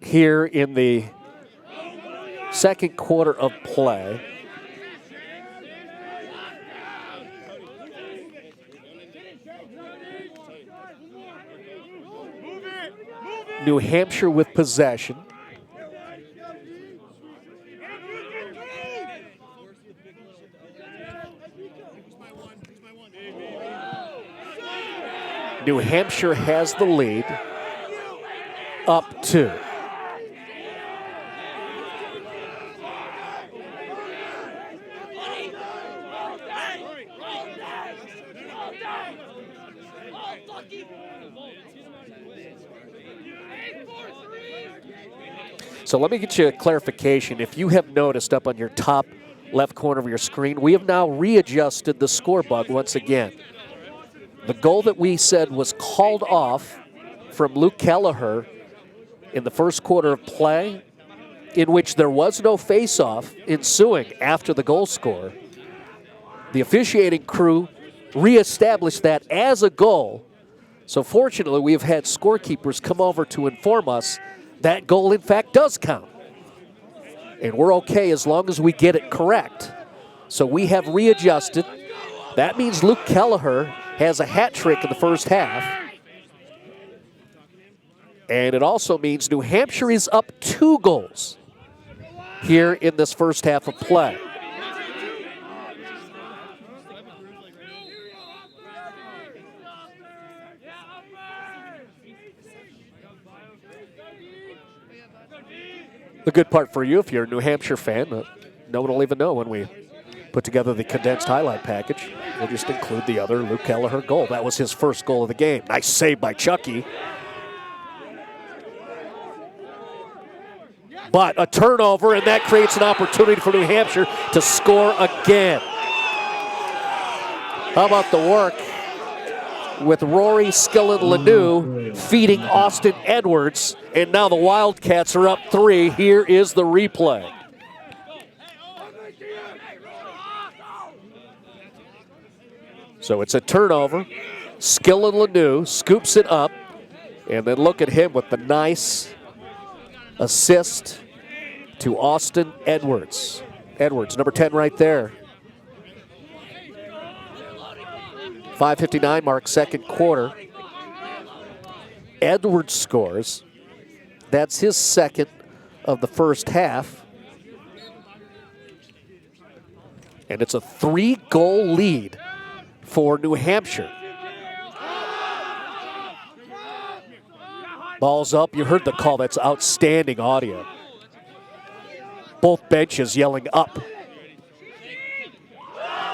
here in the second quarter of play. New Hampshire with possession. New Hampshire has the lead, up 2. So let me get you a clarification. If you have noticed up on your top left corner of your screen, we have now readjusted the score bug once again. The goal that we said was called off from Luke Kelleher in the first quarter of play, in which there was no face-off ensuing after the goal score. The officiating crew reestablished that as a goal. So fortunately, we have had scorekeepers come over to inform us that goal, in fact, does count. And we're okay as long as we get it correct. So we have readjusted. That means Luke Kelleher has a hat trick in the first half. And it also means New Hampshire is up 2 goals here in this first half of play. The good part for you, if you're a New Hampshire fan, no one will even know when we put together the condensed highlight package. We'll just include the other Luke Kelleher goal. That was his first goal of the game. Nice save by Chucky. But a turnover, and that creates an opportunity for New Hampshire to score again. How about the work with Rory Skillen-Lanu feeding Austin Edwards, and now the Wildcats are up 3. Here is the replay. So it's a turnover. Skillen-Lanu scoops it up, and then look at him with the nice assist to Austin Edwards. Edwards, number 10 right there. 5:59 mark, second quarter. Edwards scores. That's his second of the first half. And it's a 3-goal lead for New Hampshire. Ball's up. You heard the call. That's outstanding audio. Both benches yelling up.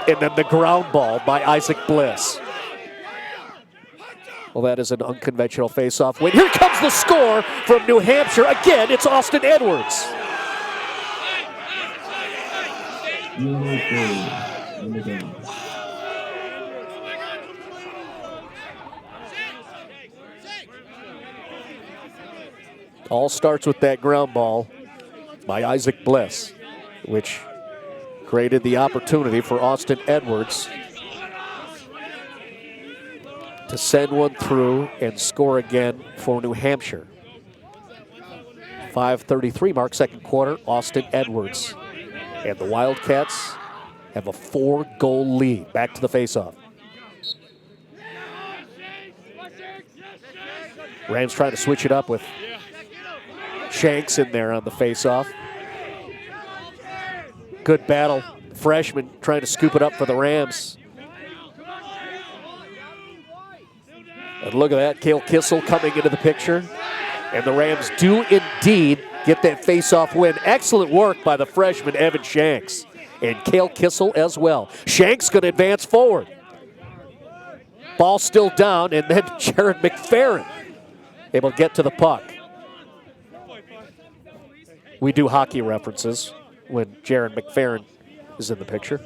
And then the ground ball by Isaac Bliss. Well, that is an unconventional face-off win. Here comes the score from New Hampshire. Again, it's Austin Edwards.
USA 3 on the ground.
All starts with that ground ball by Isaac Bliss, which created the opportunity for Austin Edwards to send one through and score again for New Hampshire. 5:33 mark, second quarter, Austin Edwards. And the Wildcats have a 4-goal lead. Back to the faceoff. Rams trying to switch it up with Shanks in there on the faceoff. Good battle. Freshman trying to scoop it up for the Rams. And look at that, Cale Kissel coming into the picture. And the Rams do indeed get that face-off win. Excellent work by the freshman, Evan Shanks. And Cale Kissel as well. Shanks going to advance forward. Ball still down, and then Jared McFerrin able to get to the puck. We do hockey references when Jared McFerrin is in the picture.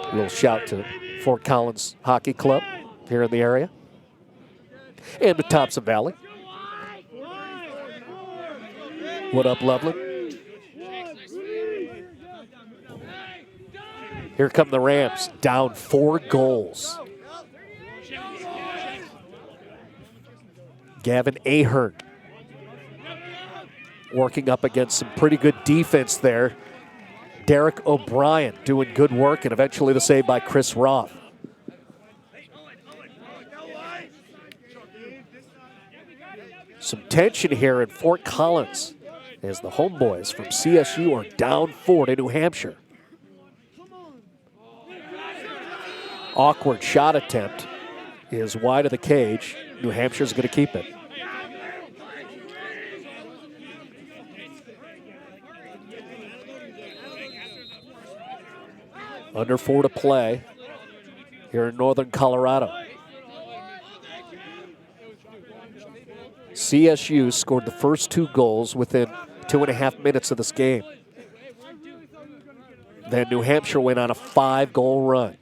A little shout to Fort Collins Hockey Club here in the area. And the Thompson Valley. What up, Loveland? Here come the Rams, down 4 goals. Gavin Ahern working up against some pretty good defense there. Derek O'Brien doing good work, and eventually the save by Chris Roth. Some tension here in Fort Collins as the homeboys from CSU are down 4 to New Hampshire. Awkward shot attempt is wide of the cage. New Hampshire's going to keep it. Under 4 to play here in northern Colorado. CSU scored the first 2 goals within 2.5 minutes of this game. Then New Hampshire went on a 5-goal run,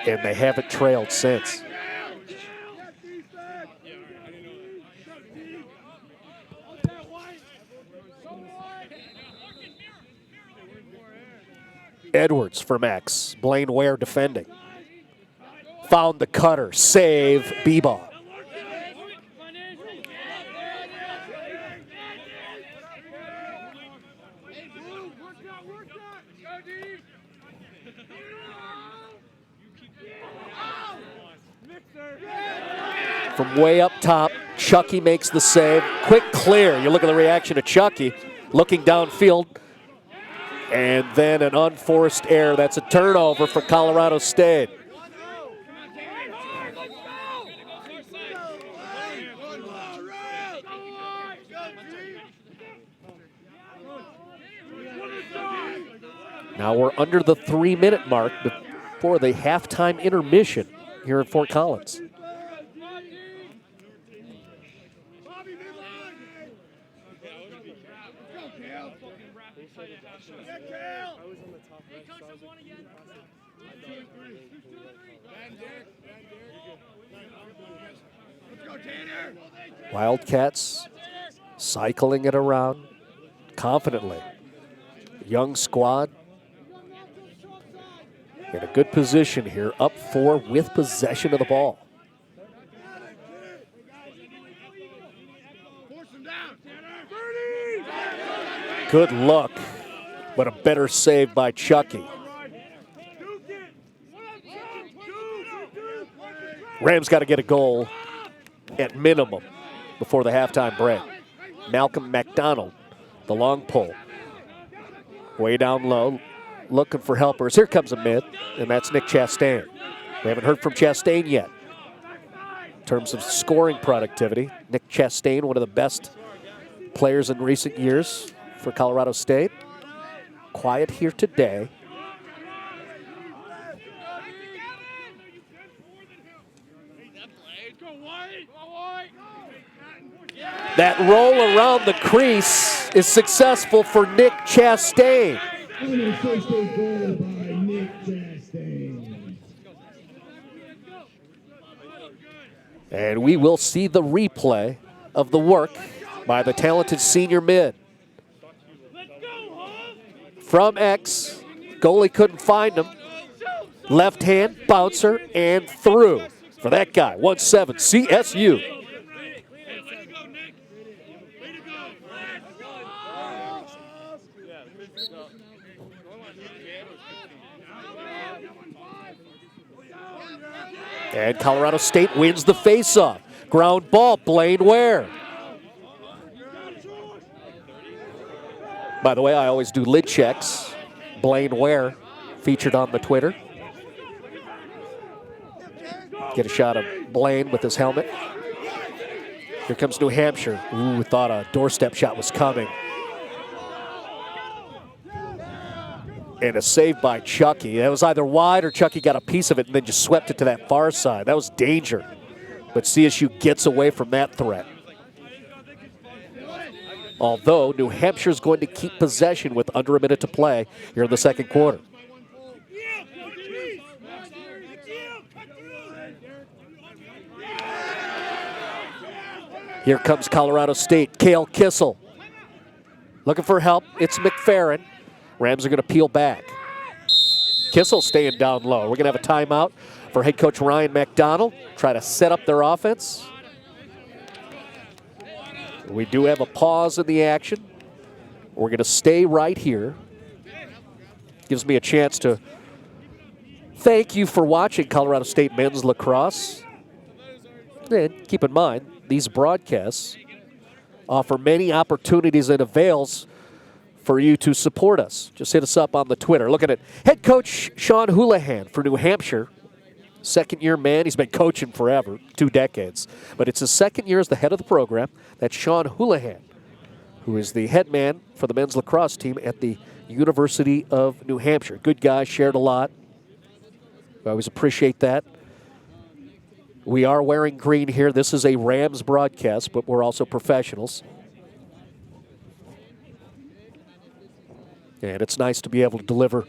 and they haven't trailed since. Edwards from X. Blaine Ware defending. Found the cutter. Save Beba. From way up top, Chucky makes the save. Quick clear. You look at the reaction of Chucky looking downfield. And then an unforced error. That's a turnover for Colorado State. Now we're under the 3-minute mark before the halftime intermission here in Fort Collins. Wildcats cycling it around confidently. Young squad in a good position here, up 4 with possession of the ball. Good look, but a better save by Chucky. Rams got to get a goal at minimum before the halftime break. Malcolm McDonald, the long pull. Way down low, looking for helpers. Here comes a mid, and that's Nick Chastain. We haven't heard from Chastain yet. In terms of scoring productivity, Nick Chastain, one of the best players in recent years for Colorado State. Quiet here today. That roll around the crease is successful for Nick Chastain.
Unassisted goal by Nick Chastain.
And we will see the replay of the work by the talented senior mid. From X, goalie couldn't find him. Left hand, bouncer, and through for that guy. 1-7, CSU. And Colorado State wins the faceoff. Ground ball, Blaine Ware. By the way, I always do lid checks. Blaine Ware featured on the Twitter. Get a shot of Blaine with his helmet. Here comes New Hampshire. Ooh, thought a doorstep shot was coming. And a save by Chucky. That was either wide or Chucky got a piece of it and then just swept it to that far side. That was danger. But CSU gets away from that threat. Although New Hampshire's going to keep possession with under a minute to play here in the second quarter. Here comes Colorado State. Cale Kissel looking for help. It's McFerrin. Rams are going to peel back. Kissel staying down low. We're going to have a timeout for head coach Ryan McDonald. Try to set up their offense. We do have a pause in the action. We're going to stay right here. Gives me a chance to thank you for watching Colorado State men's lacrosse. And keep in mind, these broadcasts offer many opportunities and avails for you to support us. Just hit us up on the Twitter. Looking at head coach Sean Houlihan for New Hampshire. Second-year man. He's been coaching forever, 2 decades. But it's his second year as the head of the program. That's Sean Houlihan, who is the head man for the men's lacrosse team at the University of New Hampshire. Good guy, shared a lot. I always appreciate that. We are wearing green here. This is a Rams broadcast, but we're also professionals. And it's nice to be able to deliver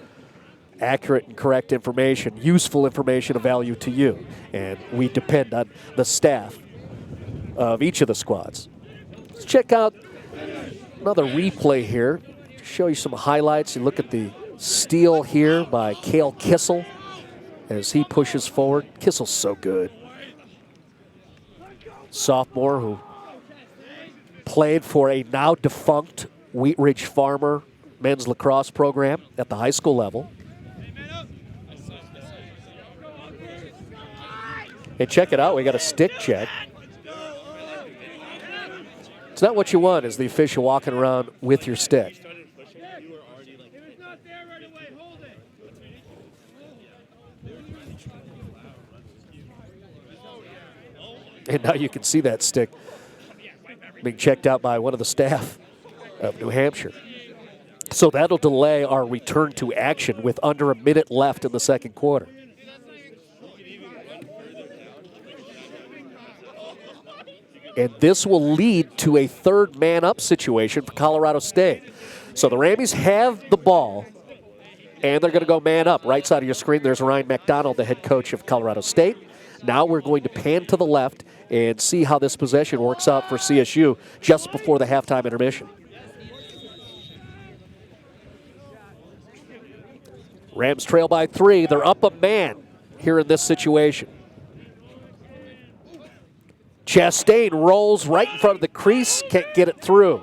accurate and correct information, useful information of value to you. And we depend on the staff of each of the squads. Let's check out another replay here. Show you some highlights. You look at the steal here by Cale Kissel as he pushes forward. Kissel's so good. Sophomore who played for a now defunct Wheat Ridge Farmer men's lacrosse program at the high school level. And check it out, we got a stick check. It's not what you want as the official walking around with your stick. And now you can see that stick being checked out by one of the staff of New Hampshire. So that'll delay our return to action with under a minute left in the second quarter. And this will lead to a third man-up situation for Colorado State. So the Rammies have the ball, and they're going to go man-up. Right side of your screen, there's Ryan McDonald, the head coach of Colorado State. Now we're going to pan to the left and see how this possession works out for CSU just before the halftime intermission. Rams trail by 3. They're up a man here in this situation. Chastain rolls right in front of the crease, can't get it through.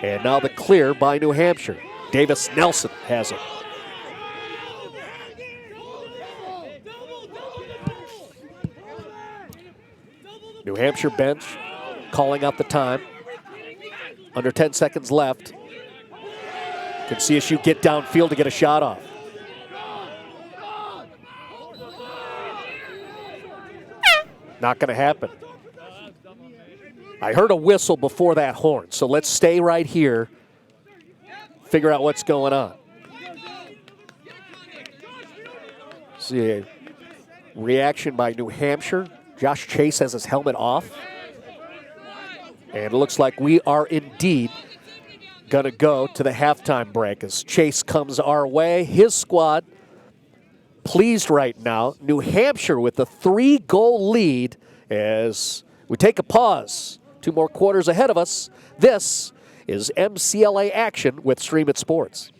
And now the clear by New Hampshire. Davis Nelson has it. New Hampshire bench calling out the time. Under 10 seconds left. Can CSU get downfield to get a shot off? Not going to happen. I heard a whistle before that horn, so let's stay right here, figure out what's going on. See a reaction by New Hampshire. Josh Chase has his helmet off. And it looks like we are indeed gonna go to the halftime break as Chase comes our way. His squad pleased right now. New Hampshire with a 3-goal lead as we take a pause. 2 more quarters ahead of us. This is MCLA action with Stream It Sports.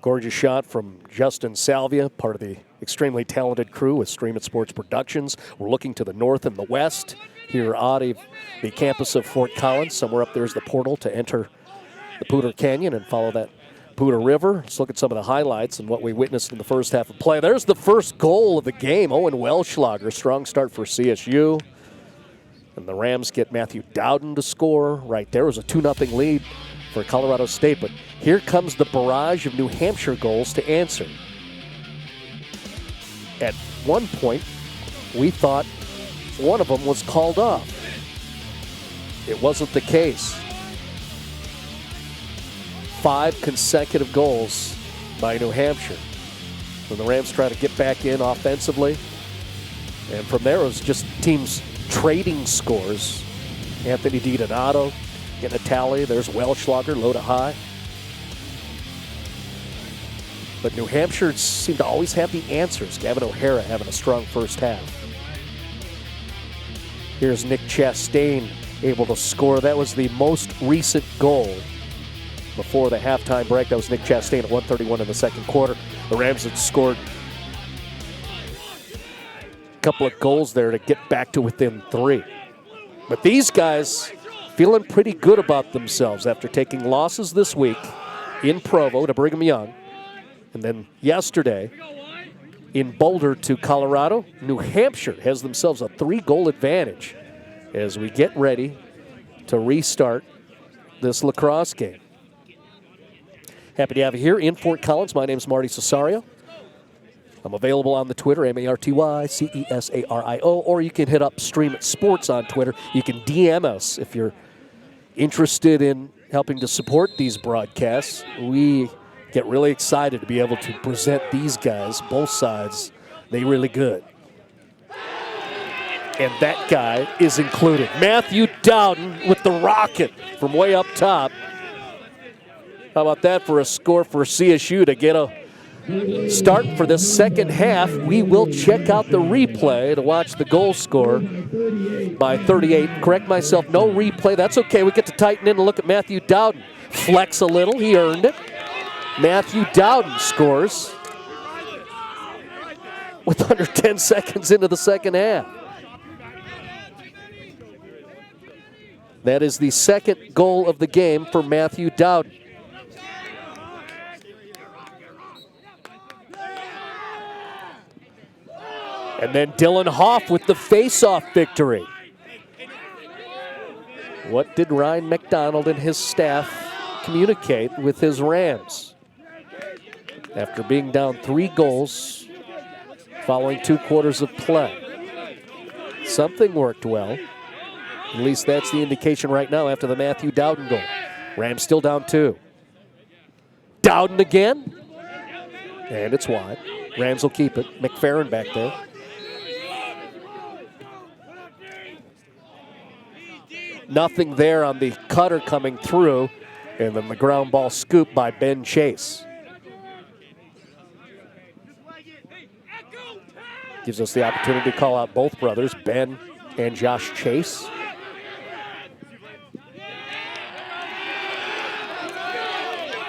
Gorgeous shot from Justin Salvia, part of the extremely talented crew with Stream It Sports Productions. We're looking to the north and the west here out of the campus of Fort Collins. Somewhere up there is the portal to enter the Poudre Canyon and follow that Poudre River. Let's look at some of the highlights and what we witnessed in the first half of play. There's the first goal of the game. Owen Welschlager, strong start for CSU. And the Rams get Matthew Dowden to score right there. It was a 2-0 lead for Colorado State, but here comes the barrage of New Hampshire goals to answer. At one point, we thought one of them was called off. It wasn't the case. 5 consecutive goals by New Hampshire. When the Rams try to get back in offensively, and from there it was just teams trading scores. Anthony DiDonato getting a tally. There's Welschlager, low to high. But New Hampshire seemed to always have the answers. Gavin O'Hara having a strong first half. Here's Nick Chastain able to score. That was the most recent goal before the halftime break. That was Nick Chastain at 1:31 in the second quarter. The Rams had scored a couple of goals there to get back to within 3. But these guys feeling pretty good about themselves after taking losses this week in Provo to Brigham Young, and then yesterday in Boulder to Colorado. New Hampshire has themselves a 3-goal advantage as we get ready to restart this lacrosse game. Happy to have you here in Fort Collins. My name is Marty Cesario. I'm available on the Twitter, MartyCesario, or you can hit up Stream It Sports on Twitter. You can DM us if you're interested in helping to support these broadcasts. We get really excited to be able to present these guys, both sides. They really good. And that guy is included. Matthew Dowden with the rocket from way up top. How about that for a score for CSU to get a start for the second half? We will check out the replay to watch the goal score by 38. Correct myself, no replay. That's okay. We get to tighten in and look at Matthew Dowden. Flex a little. He earned it. Matthew Dowden scores with under 10 seconds into the second half. That is the second goal of the game for Matthew Dowden. And then Dylan Hoff with the face-off victory. What did Ryan McDonald and his staff communicate with his Rams? After being down 3 goals following 2 quarters of play. Something worked well. At least that's the indication right now after the Matthew Dowden goal. Rams still down 2. Dowden again. And it's wide. Rams will keep it. McFerrin back there. Nothing there on the cutter coming through. And then the ground ball scoop by Ben Chase. Gives us the opportunity to call out both brothers, Ben and Josh Chase.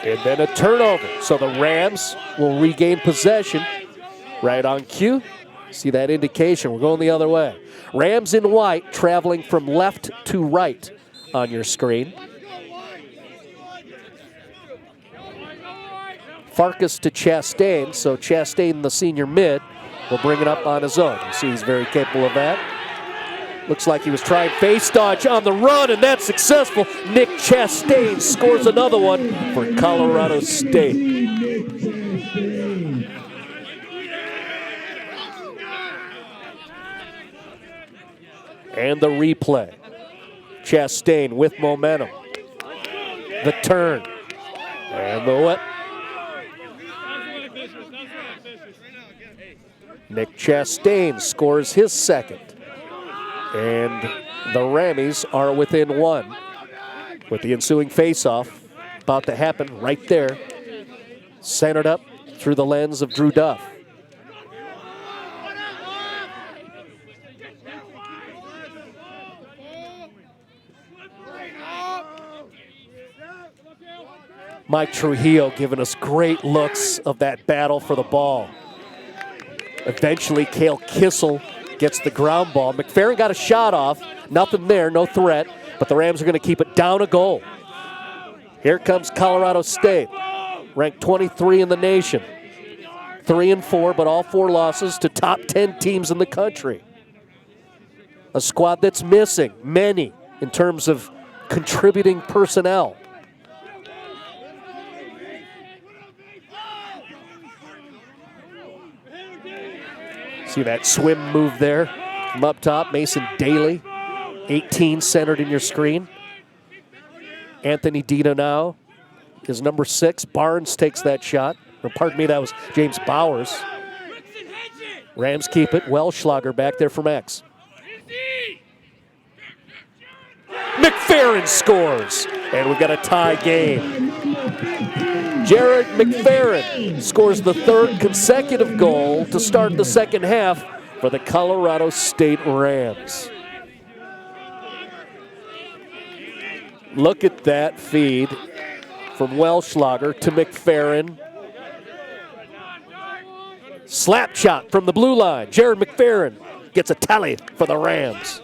And then a turnover. So the Rams will regain possession right on cue. See that indication. We're going the other way. Rams in white traveling from left to right on your screen. Farkas to Chastain. So Chastain, the senior mid, will bring it up on his own. You see he's very capable of that. Looks like he was trying face dodge on the run, and that's successful. Nick Chastain scores another one for Colorado State. And the replay. Chastain with momentum. The turn. And the whip. Nick Chastain scores his second. And the Rammies are within 1 with the ensuing faceoff about to happen right there Centered up through the lens of Drew Duff. Mike Trujillo giving us great looks of that battle for the ball. Eventually, Cale Kissel gets the ground ball. McFerrin got a shot off. Nothing there, no threat. But the Rams are going to keep it down a goal. Here comes Colorado State, ranked 23 in the nation. 3-4, but all 4 losses to top 10 teams in the country. A squad that's missing many in terms of contributing personnel. See that swim move there from up top. Mason Daly, 18 centered in your screen. Anthony Dita now is number 6. Barnes takes that shot. Or pardon me, that was James Bowers. Rams keep it. Welschlager back there from X. McFerrin scores, and we've got a tie game. Jared McFerrin scores the 3rd consecutive goal to start the second half for the Colorado State Rams. Look at that feed from Welschlager to McFerrin. Slap shot from the blue line. Jared McFerrin gets a tally for the Rams.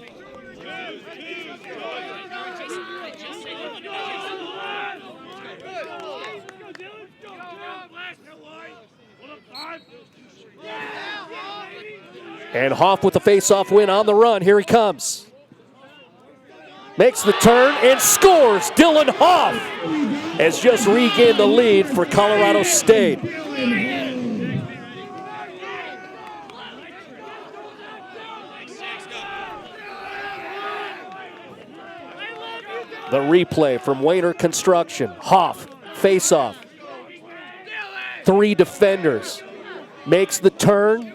And Hoff with the face-off win on the run. Here he comes. Makes the turn and scores. Dylan Hoff has just regained the lead for Colorado State. The replay from Wayner Construction. Hoff, face-off. 3 defenders. Makes the turn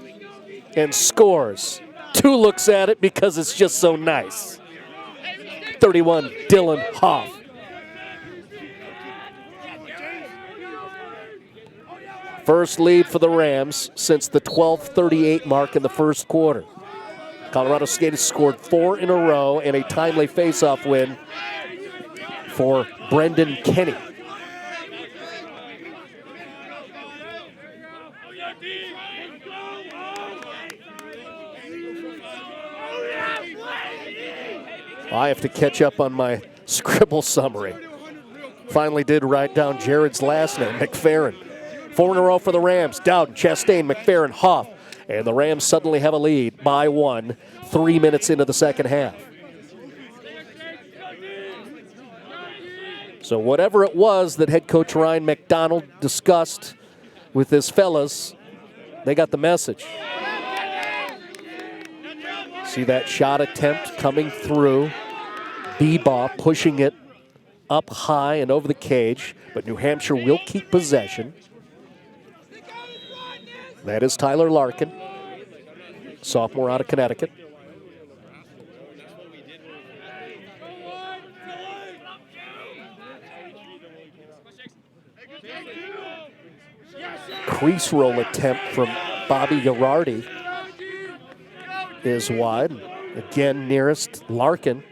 and scores. 2 looks at it because it's just so nice. 31, Dylan Hoff. First lead for the Rams since the 12:38 mark in the first quarter. Colorado State has scored 4 in a row and a timely face-off win for Brendan Kenny. I have to catch up on my scribble summary. Finally did write down Jared's last name, McFerrin. 4 in a row for the Rams. Dowden, Chastain, McFerrin, Hoff. And the Rams suddenly have a lead by 1, 3 minutes into the second half. So whatever it was that head coach Ryan McDonald discussed with his fellas, they got the message. See that shot attempt coming through. Bebaugh pushing it up high and over the cage, but New Hampshire will keep possession. That is Tyler Larkin, sophomore out of Connecticut. Crease roll attempt from Bobby Girardi is wide. Again, nearest Larkin.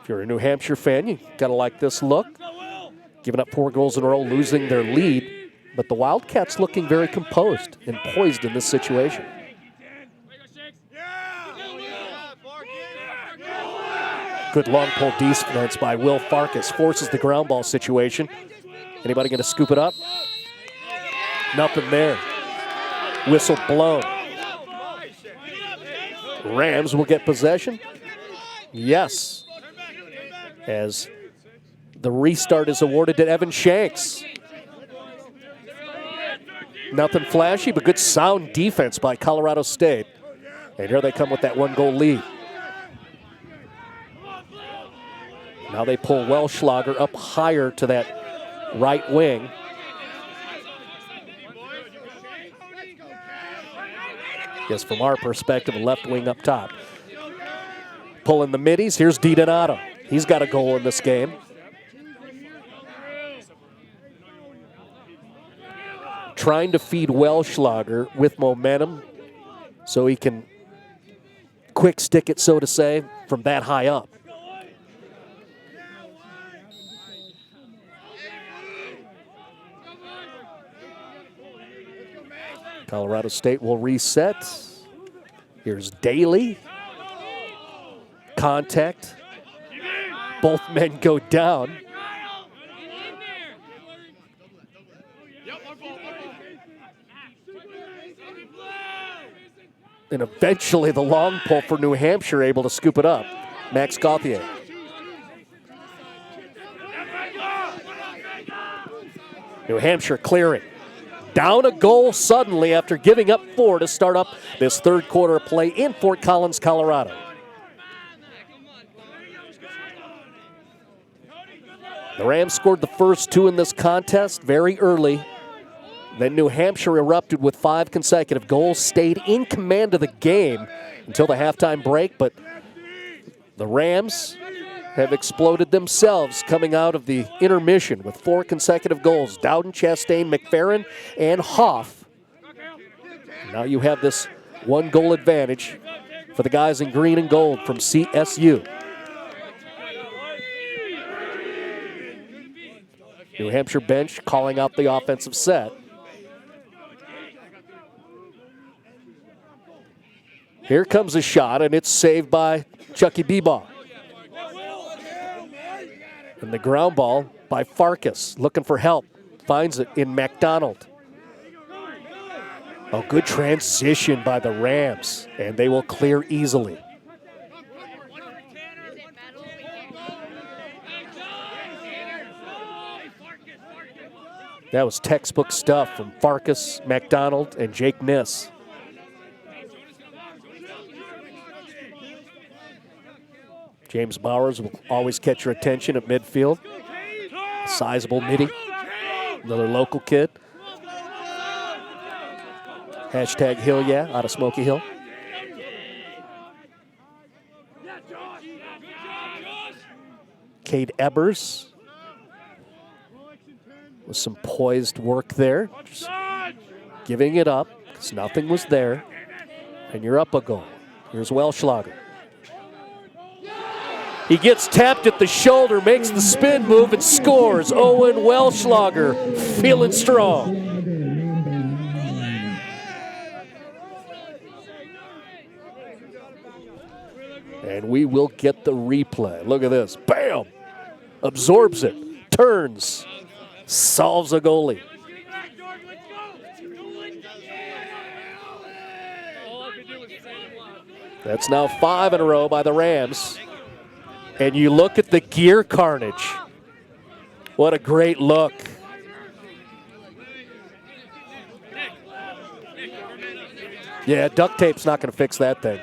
If you're a New Hampshire fan, you gotta like this look. Giving up 4 goals in a row, losing their lead. But the Wildcats looking very composed and poised in this situation. Good long pull defense by Will Farkas. Forces the ground ball situation. Anybody gonna scoop it up? Nothing there. Whistle blown. Rams will get possession. Yes. As the restart is awarded to Evan Shanks. Nothing flashy, but good sound defense by Colorado State. And here they come with that 1-goal lead. Now they pull Welschlager up higher to that right wing. Yes, from our perspective, a left wing up top. Pulling the middies, here's DiDonato. He's got a goal in this game. trying to feed Welschlager with momentum so he can quick stick it, so to say, from that high up. Colorado State will reset. Here's Daly. Contact. Both men go down. And eventually the long pull for New Hampshire able to scoop it up. Max Gauthier. New Hampshire clearing. Down a goal suddenly after giving up 4 to start up this third quarter of play in Fort Collins, Colorado. The Rams scored the first 2 in this contest very early. Then New Hampshire erupted with 5 consecutive goals, stayed in command of the game until the halftime break, but the Rams have exploded themselves coming out of the intermission with 4 consecutive goals. Dowden, Chastain, McFerrin, and Hoff. Now you have this 1-goal advantage for the guys in green and gold from CSU. New Hampshire bench calling out the offensive set. Here comes a shot, and it's saved by Chucky Bebaugh. And the ground ball by Farkas, looking for help. Finds it in McDonald. A good transition by the Rams, and they will clear easily. That was textbook stuff from Farkas, McDonald, and Jake Niss. James Bowers will always catch your attention at midfield. Sizable midi. Another local kid. Hashtag Hill, yeah, out of Smoky Hill. Cade Ebers with some poised work there. Just giving it up because nothing was there. And you're up a goal. Here's Welschlager. He gets tapped at the shoulder, makes the spin move, and scores. Owen Welschlager feeling strong. And we will get the replay. Look at this. Bam! Absorbs it, turns, solves a goalie. That's now 5 in a row by the Rams. And you look at the gear carnage. What a great look. Yeah, duct tape's not going to fix that thing.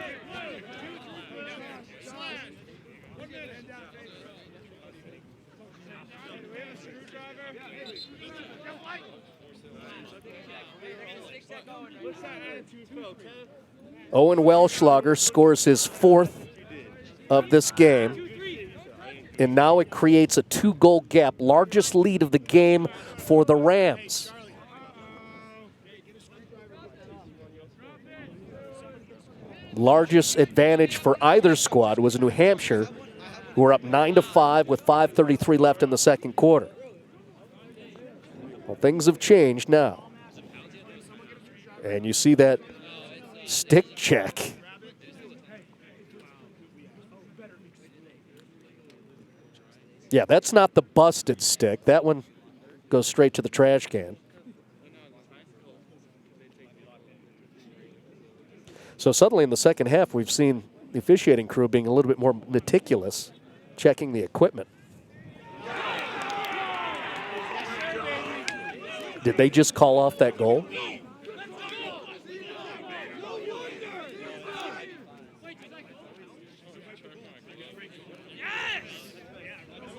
Owen Welschlager scores his 4th of this game. And now it creates a 2-goal gap, largest lead of the game for the Rams. Largest advantage for either squad was New Hampshire, who were up 9-5 with 5:33 left in the second quarter. Well, things have changed now. And you see that stick check. Yeah, that's not the busted stick. That one goes straight to the trash can. So suddenly in the second half, we've seen the officiating crew being a little bit more meticulous, checking the equipment. Did they just call off that goal?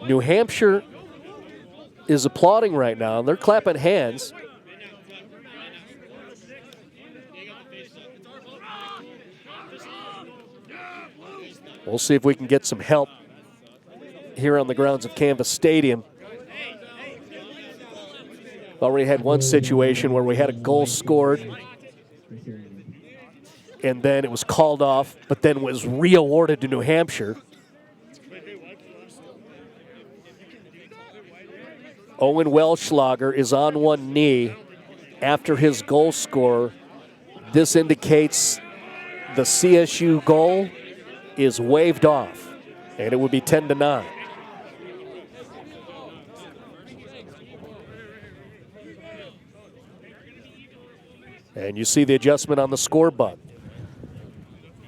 New Hampshire is applauding right now, and they're clapping hands. We'll see if we can get some help here on the grounds of Canvas Stadium. Already had one situation where we had a goal scored and then it was called off, but then was re-awarded to New Hampshire. Owen Welschlager is on one knee after his goal score. This indicates the CSU goal is waved off, and it would be 10-9. And you see the adjustment on the score button.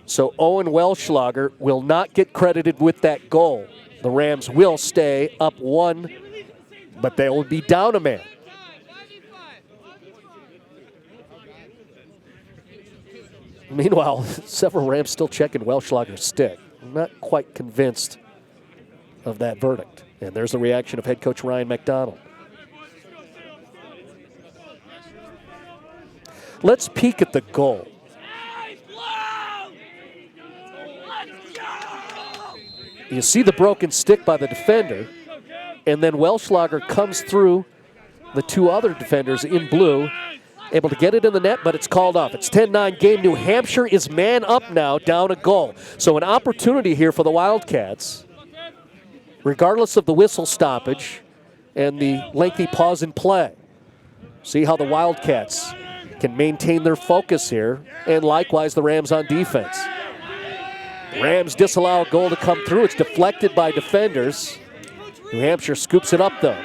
So Owen Welschlager will not get credited with that goal. The Rams will stay up 1, but they will be down a man. Meanwhile, several Rams still checking Welschlager's stick. I'm not quite convinced of that verdict. And there's the reaction of head coach Ryan McDonald. Let's peek at the goal. You see the broken stick by the defender, and then Welschlager comes through the two other defenders in blue, able to get it in the net, but it's called off. It's 10-9 game. New Hampshire is man up now, down a goal. So an opportunity here for the Wildcats, regardless of the whistle stoppage and the lengthy pause in play. See how the Wildcats can maintain their focus here, and likewise the Rams on defense. Rams disallow a goal to come through. It's deflected by defenders. New Hampshire scoops it up, though.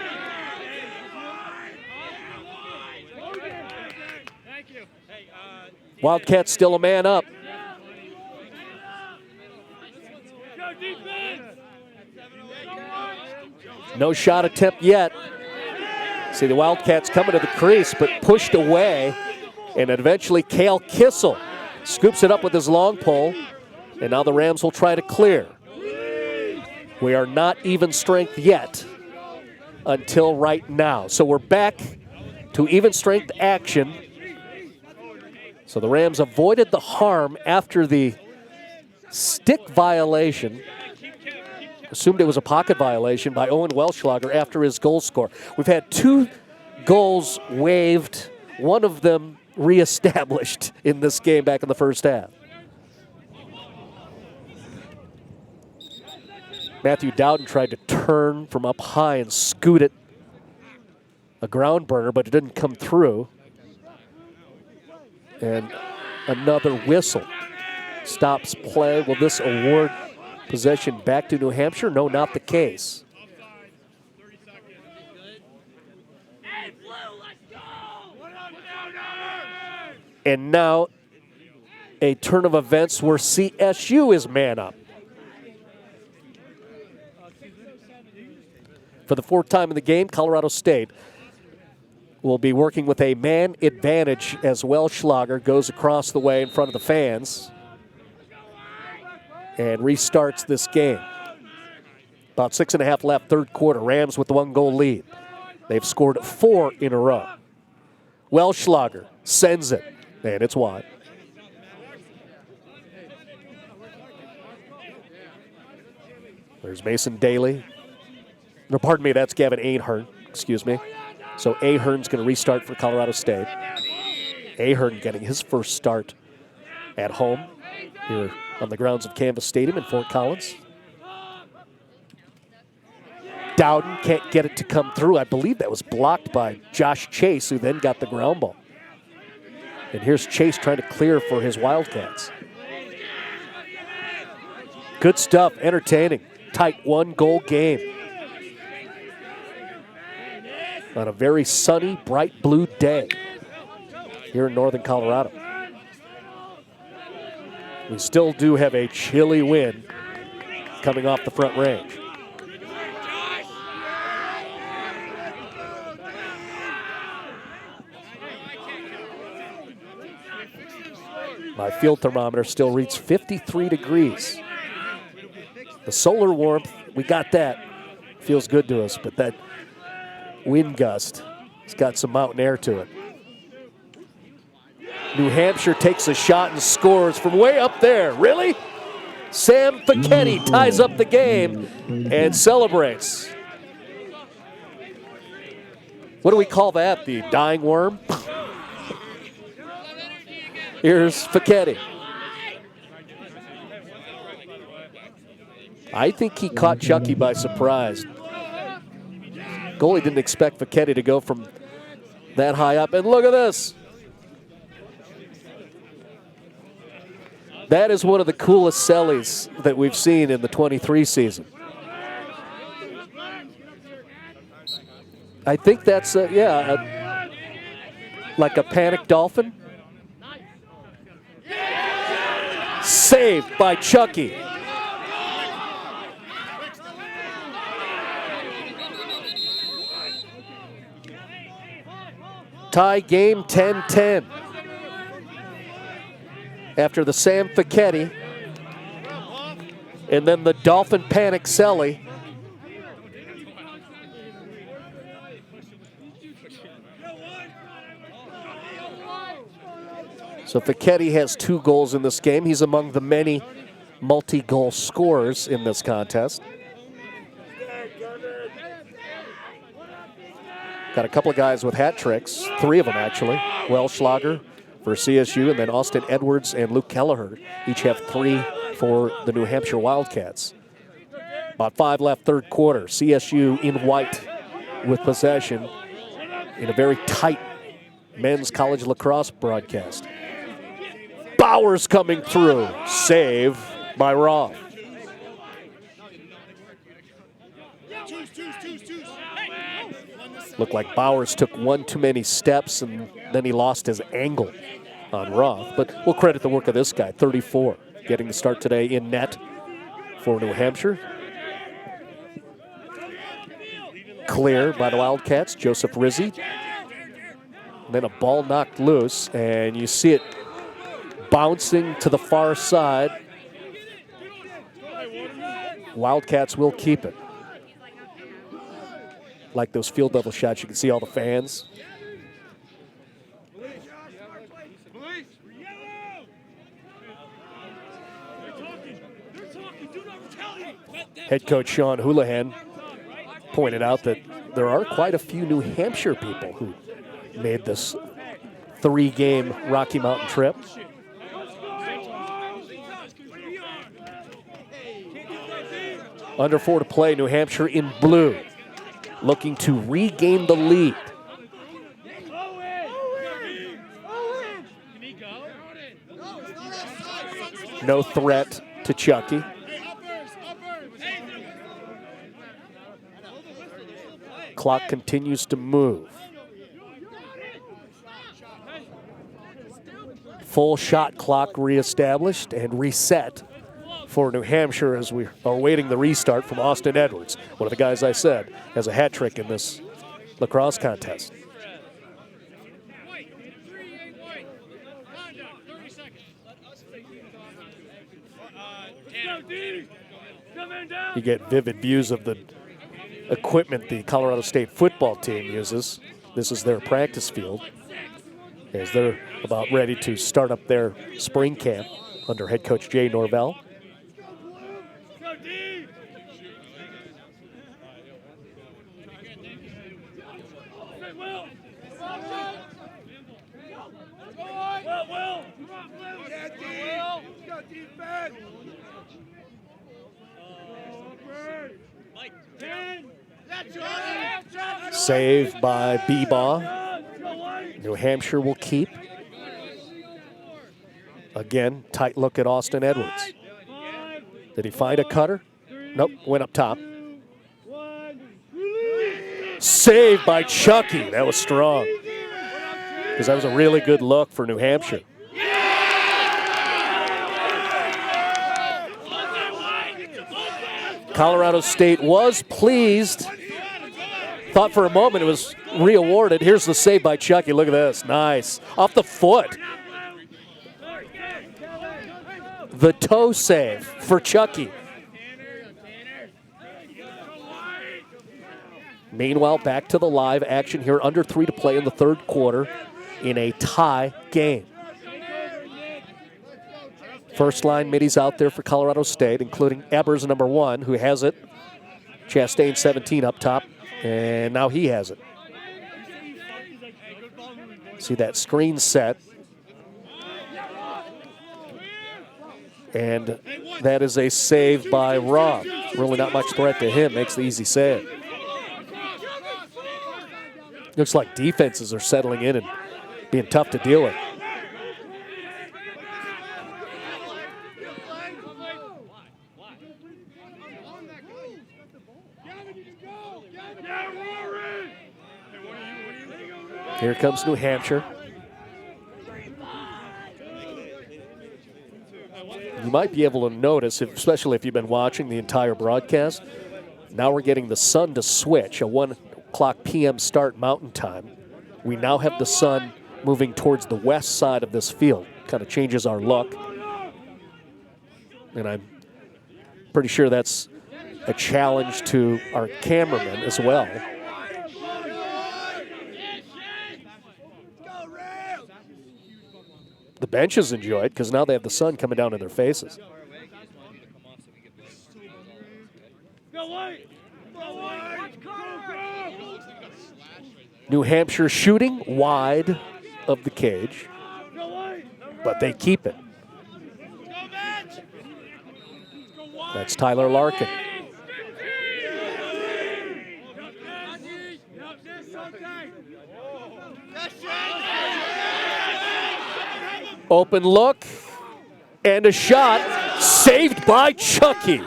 Wildcats still a man up. No shot attempt yet. See the Wildcats coming to the crease, but pushed away. And eventually Cale Kissel scoops it up with his long pole. And now the Rams will try to clear. We are not even strength yet until right now. So we're back to even strength action. So the Rams avoided the harm after the stick violation. Assumed it was a pocket violation by Owen Welschlager after his goal score. We've had 2 goals waived, one of them reestablished in this game back in the first half. Matthew Dowden tried to turn from up high and scoot it. A ground burner, but it didn't come through. And another whistle stops play. Will this award possession back to New Hampshire? No, not the case. And now a turn of events where CSU is man up. For the 4th time in the game, Colorado State will be working with a man advantage as Welschlager goes across the way in front of the fans and restarts this game. About 6.5 left, third quarter. Rams with the 1-goal lead. They've scored 4 in a row. Welschlager sends it, and it's wide. There's Mason Daly. No, pardon me, that's Gavin Ahern, excuse me. So Ahern's going to restart for Colorado State. Ahern getting his first start at home here on the grounds of Canvas Stadium in Fort Collins. Dowden can't get it to come through. I believe that was blocked by Josh Chase, who then got the ground ball. And here's Chase trying to clear for his Wildcats. Good stuff, entertaining, tight 1-goal game. On a very sunny, bright blue day here in northern Colorado. We still do have a chilly wind coming off the Front Range. My field thermometer still reads 53 degrees. The solar warmth, we got that. Feels good to us, but that wind gust, it's got some mountain air to it. New Hampshire takes a shot and scores from way up there. Really? Sam Fichetti ties up the game and celebrates. What do we call that? The dying worm? Here's Facchetti. I think he caught Chucky by surprise. Goalie didn't expect Facchetti to go from that high up. And look at this. That is one of the coolest sellies that we've seen in the 23 season. I think that's, like a panic dolphin. Saved by Chucky. Tie game 10-10. After the Sam Facchetti and then the Dolphin Panic Selly. So Facchetti has 2 goals in this game. He's among the many multi-goal scorers in this contest. Got a couple of guys with hat tricks, 3 of them actually. Welschlager for CSU, and then Austin Edwards and Luke Kelleher each have 3 for the New Hampshire Wildcats. About 5 left, third quarter. CSU in white with possession in a very tight men's college lacrosse broadcast. Bowers coming through. Save by Roth. Looked like Bowers took one too many steps and then he lost his angle on Roth. But we'll credit the work of this guy, 34, getting the start today in net for New Hampshire. Clear by the Wildcats, Joseph Rizzi. And then a ball knocked loose, and you see it bouncing to the far side. Wildcats will keep it. Like those field level shots, you can see all the fans. Head coach Sean Houlihan pointed out that there are quite a few New Hampshire people who made this 3-game Rocky Mountain trip. Under 4 to play, New Hampshire in blue, looking to regain the lead. No threat to Chucky. Clock continues to move. Full shot clock reestablished and reset for New Hampshire as we are waiting the restart from Austin Edwards, one of the guys I said has a hat trick in this lacrosse contest. You get vivid views of the equipment the Colorado State football team uses. This is their practice field as they're about ready to start up their spring camp under head coach Jay Norvell. Saved by Beebaugh. New Hampshire will keep. Again, tight look at Austin Edwards. Did he find a cutter? Nope, went up top. Saved by Chucky. That was strong. Because that was a really good look for New Hampshire. Colorado State was pleased. Thought for a moment it was re-awarded. Here's the save by Chucky. Look at this. Nice. Off the foot. The toe save for Chucky. Meanwhile, back to the live action here. Under 3 to play in the third quarter in a tie game. First line middies out there for Colorado State, including Ebers, number 1, who has it. Chastain, 17 up top, and now he has it. See that screen set. And that is a save by Rob. Really not much threat to him, makes the easy save. Looks like defenses are settling in and being tough to deal with. Here comes New Hampshire. You might be able to notice, especially if you've been watching the entire broadcast, now we're getting the sun to switch, a 1 o'clock p.m. start Mountain Time. We now have the sun moving towards the west side of this field. Kind of changes our look. And I'm pretty sure that's a challenge to our cameramen as well. The benches enjoy it because now they have the sun coming down in their faces. New Hampshire shooting wide of the cage, but they keep it. That's Tyler Larkin. Open look, and a shot saved by Chucky.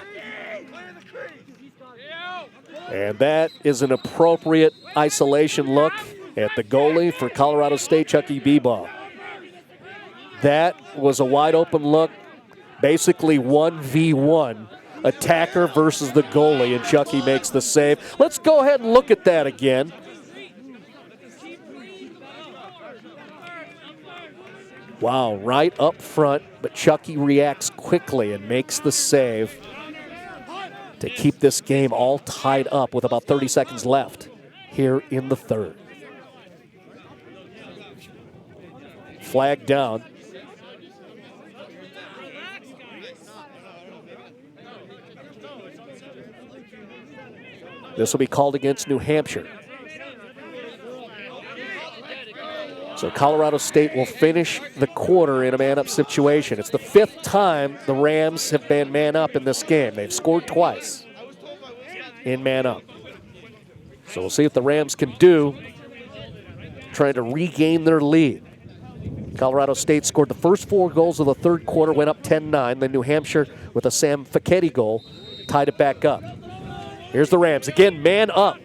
And that is an appropriate isolation look at the goalie for Colorado State, Chucky Beball. That was a wide open look, basically 1v1, attacker versus the goalie, and Chucky makes the save. Let's go ahead and look at that again. Wow, right up front, but Chucky reacts quickly and makes the save to keep this game all tied up with about 30 seconds left here in the third. Flag down. This will be called against New Hampshire. So Colorado State will finish the quarter in a man-up situation. It's the 5th time the Rams have been man-up in this game. They've scored twice in man-up. So we'll see if the Rams can do trying to regain their lead. Colorado State scored the first 4 goals of the third quarter, went up 10-9. Then New Hampshire, with a Sam Facchetti goal, tied it back up. Here's the Rams. Again, man up.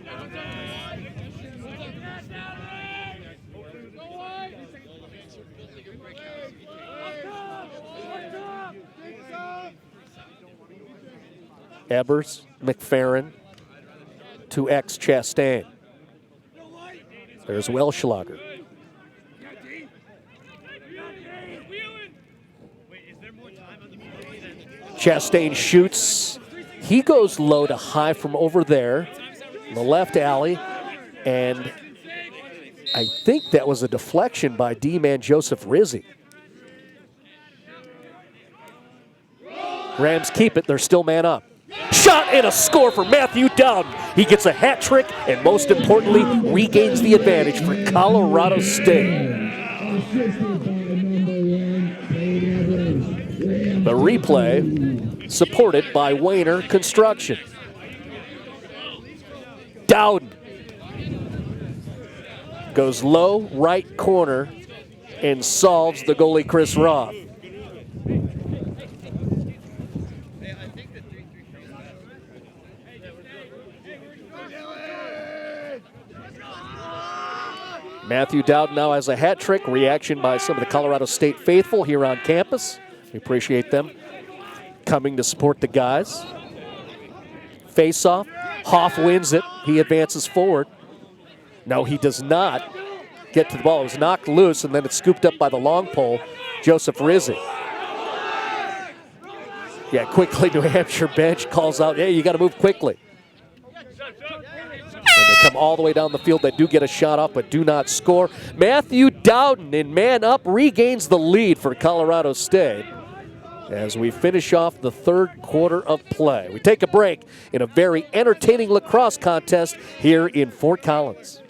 Ebers, McFerrin, to X Chastain. There's Welschlager. Chastain shoots. He goes low to high from over there, in the left alley, and I think that was a deflection by D-man Joseph Rizzi. Rams keep it. They're still man up. Shot and a score for Matthew Dowden. He gets a hat trick and, most importantly, regains the advantage for Colorado State. The replay supported by Wayner Construction. Dowden goes low right corner and solves the goalie Chris Roth. Matthew Dowden now has a hat trick. Reaction by some of the Colorado State faithful here on campus. We appreciate them coming to support the guys. Face-off. Hoff wins it. He advances forward. No, he does not get to the ball. It was knocked loose, and then it's scooped up by the long pole, Joseph Rizzi. Yeah, quickly, New Hampshire bench calls out, hey, you got to move quickly. And they come all the way down the field. They do get a shot off, but do not score. Matthew Dowden in man up regains the lead for Colorado State as we finish off the third quarter of play. We take a break in a very entertaining lacrosse contest here in Fort Collins.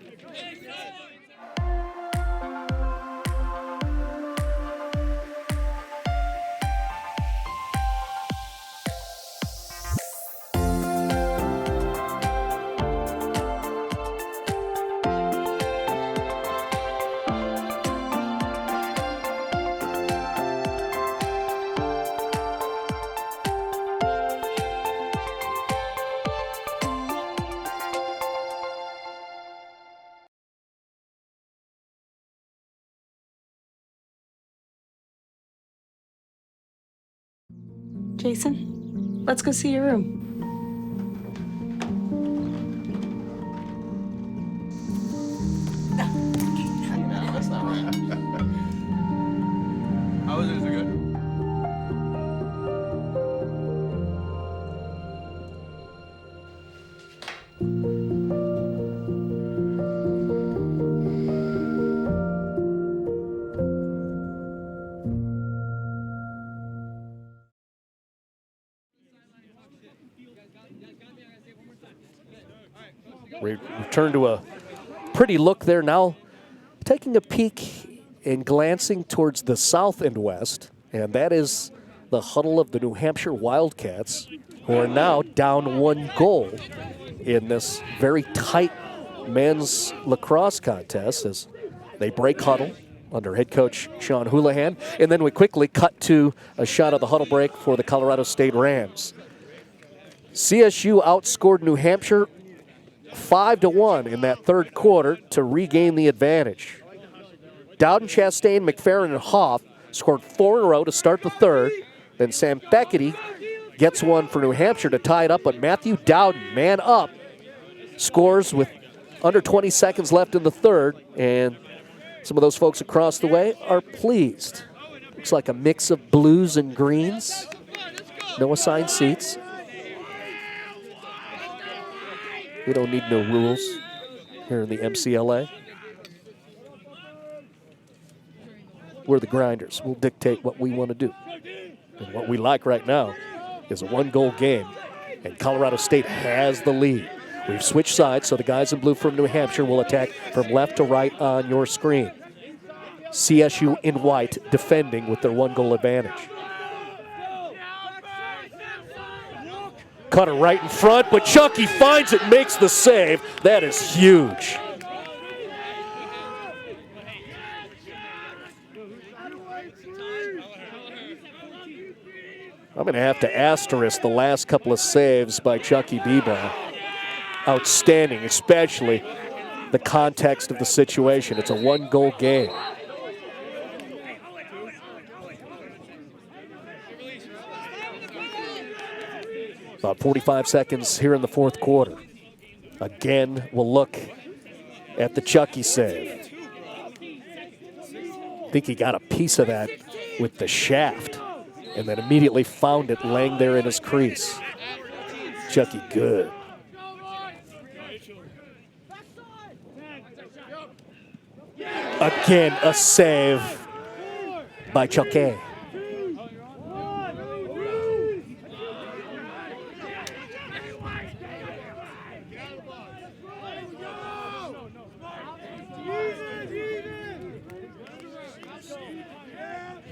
Jason, let's go see your room.
We return to a pretty look there now, taking a peek and glancing towards the south and west, and that is the huddle of the New Hampshire Wildcats, who are now down 1 goal in this very tight men's lacrosse contest as they break huddle under head coach Sean Houlihan. And then we quickly cut to a shot of the huddle break for the Colorado State Rams. CSU outscored New Hampshire 5-1 in that third quarter to regain the advantage. Dowden, Chastain, McFerrin, and Hoff scored 4 in a row to start the third. Then Sam Beckety gets one for New Hampshire to tie it up, but Matthew Dowden, man up, scores with under 20 seconds left in the third, and some of those folks across the way are pleased. Looks like a mix of blues and greens. No assigned seats. We don't need no rules here in the MCLA. We're the grinders. We'll dictate what we want to do. And what we like right now is a 1-goal game, and Colorado State has the lead. We've switched sides, so the guys in blue from New Hampshire will attack from left to right on your screen. CSU in white defending with their 1-goal advantage. Cutter right in front, but Chucky finds it, makes the save. That is huge. I'm going to have to asterisk the last couple of saves by Chucky Beba. Outstanding, especially the context of the situation. It's a 1-goal game. About 45 seconds here in the fourth quarter. Again, we'll look at the Chucky save. I think he got a piece of that with the shaft and then immediately found it laying there in his crease. Chucky good. Again, a save by Chucky.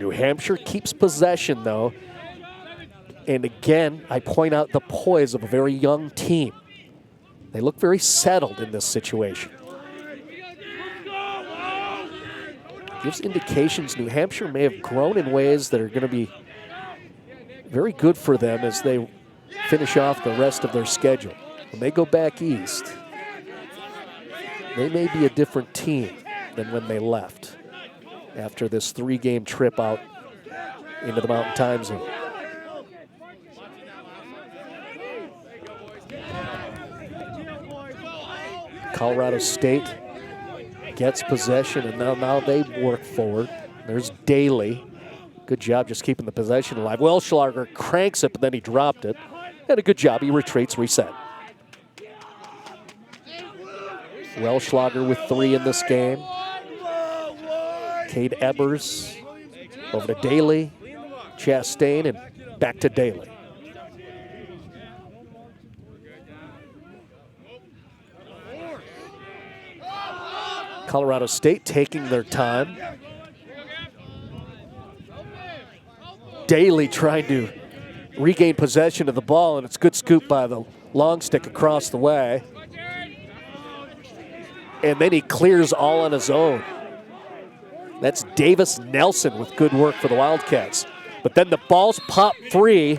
New Hampshire keeps possession, though. And again, I point out the poise of a very young team. They look very settled in this situation. Gives indications New Hampshire may have grown in ways that are going to be very good for them as they finish off the rest of their schedule. When they go back east, they may be a different team than when they left after this 3-game trip out into the Mountain Time Zone. Colorado State gets possession, and now they work forward. There's Daly. Good job just keeping the possession alive. Welschlager cranks it, but then he dropped it. And a good job. He retreats, reset. Welschlager with 3 in this game. Cade Ebers over to Daly, Chastain, and back to Daly. Colorado State taking their time. Daly trying to regain possession of the ball, and it's a good scoop by the long stick across the way. And then he clears all on his own. That's Davis Nelson with good work for the Wildcats. But then the ball's popped free.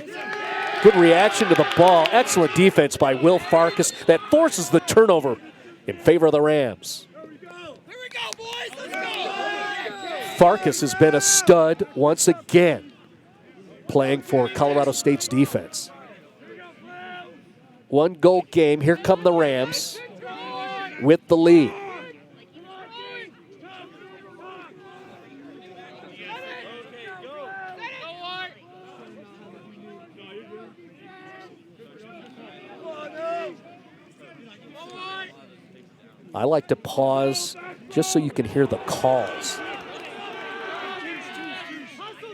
Good reaction to the ball. Excellent defense by Will Farkas. That forces the turnover in favor of the Rams. Farkas has been a stud once again. playing for Colorado State's defense. 1-goal game. Here come the Rams with the lead. I like to pause just so you can hear the calls.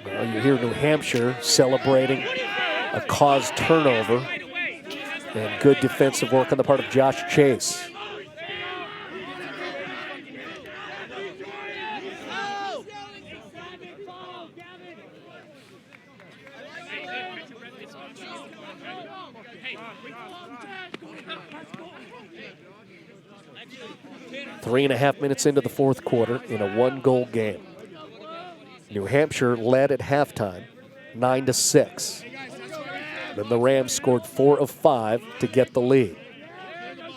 Now you hear New Hampshire celebrating a caused turnover and good defensive work on the part of Josh Chase. Three and a half minutes into the fourth quarter in a 1-goal game. New Hampshire led at halftime, 9-6. Then the Rams scored 4 of 5 to get the lead.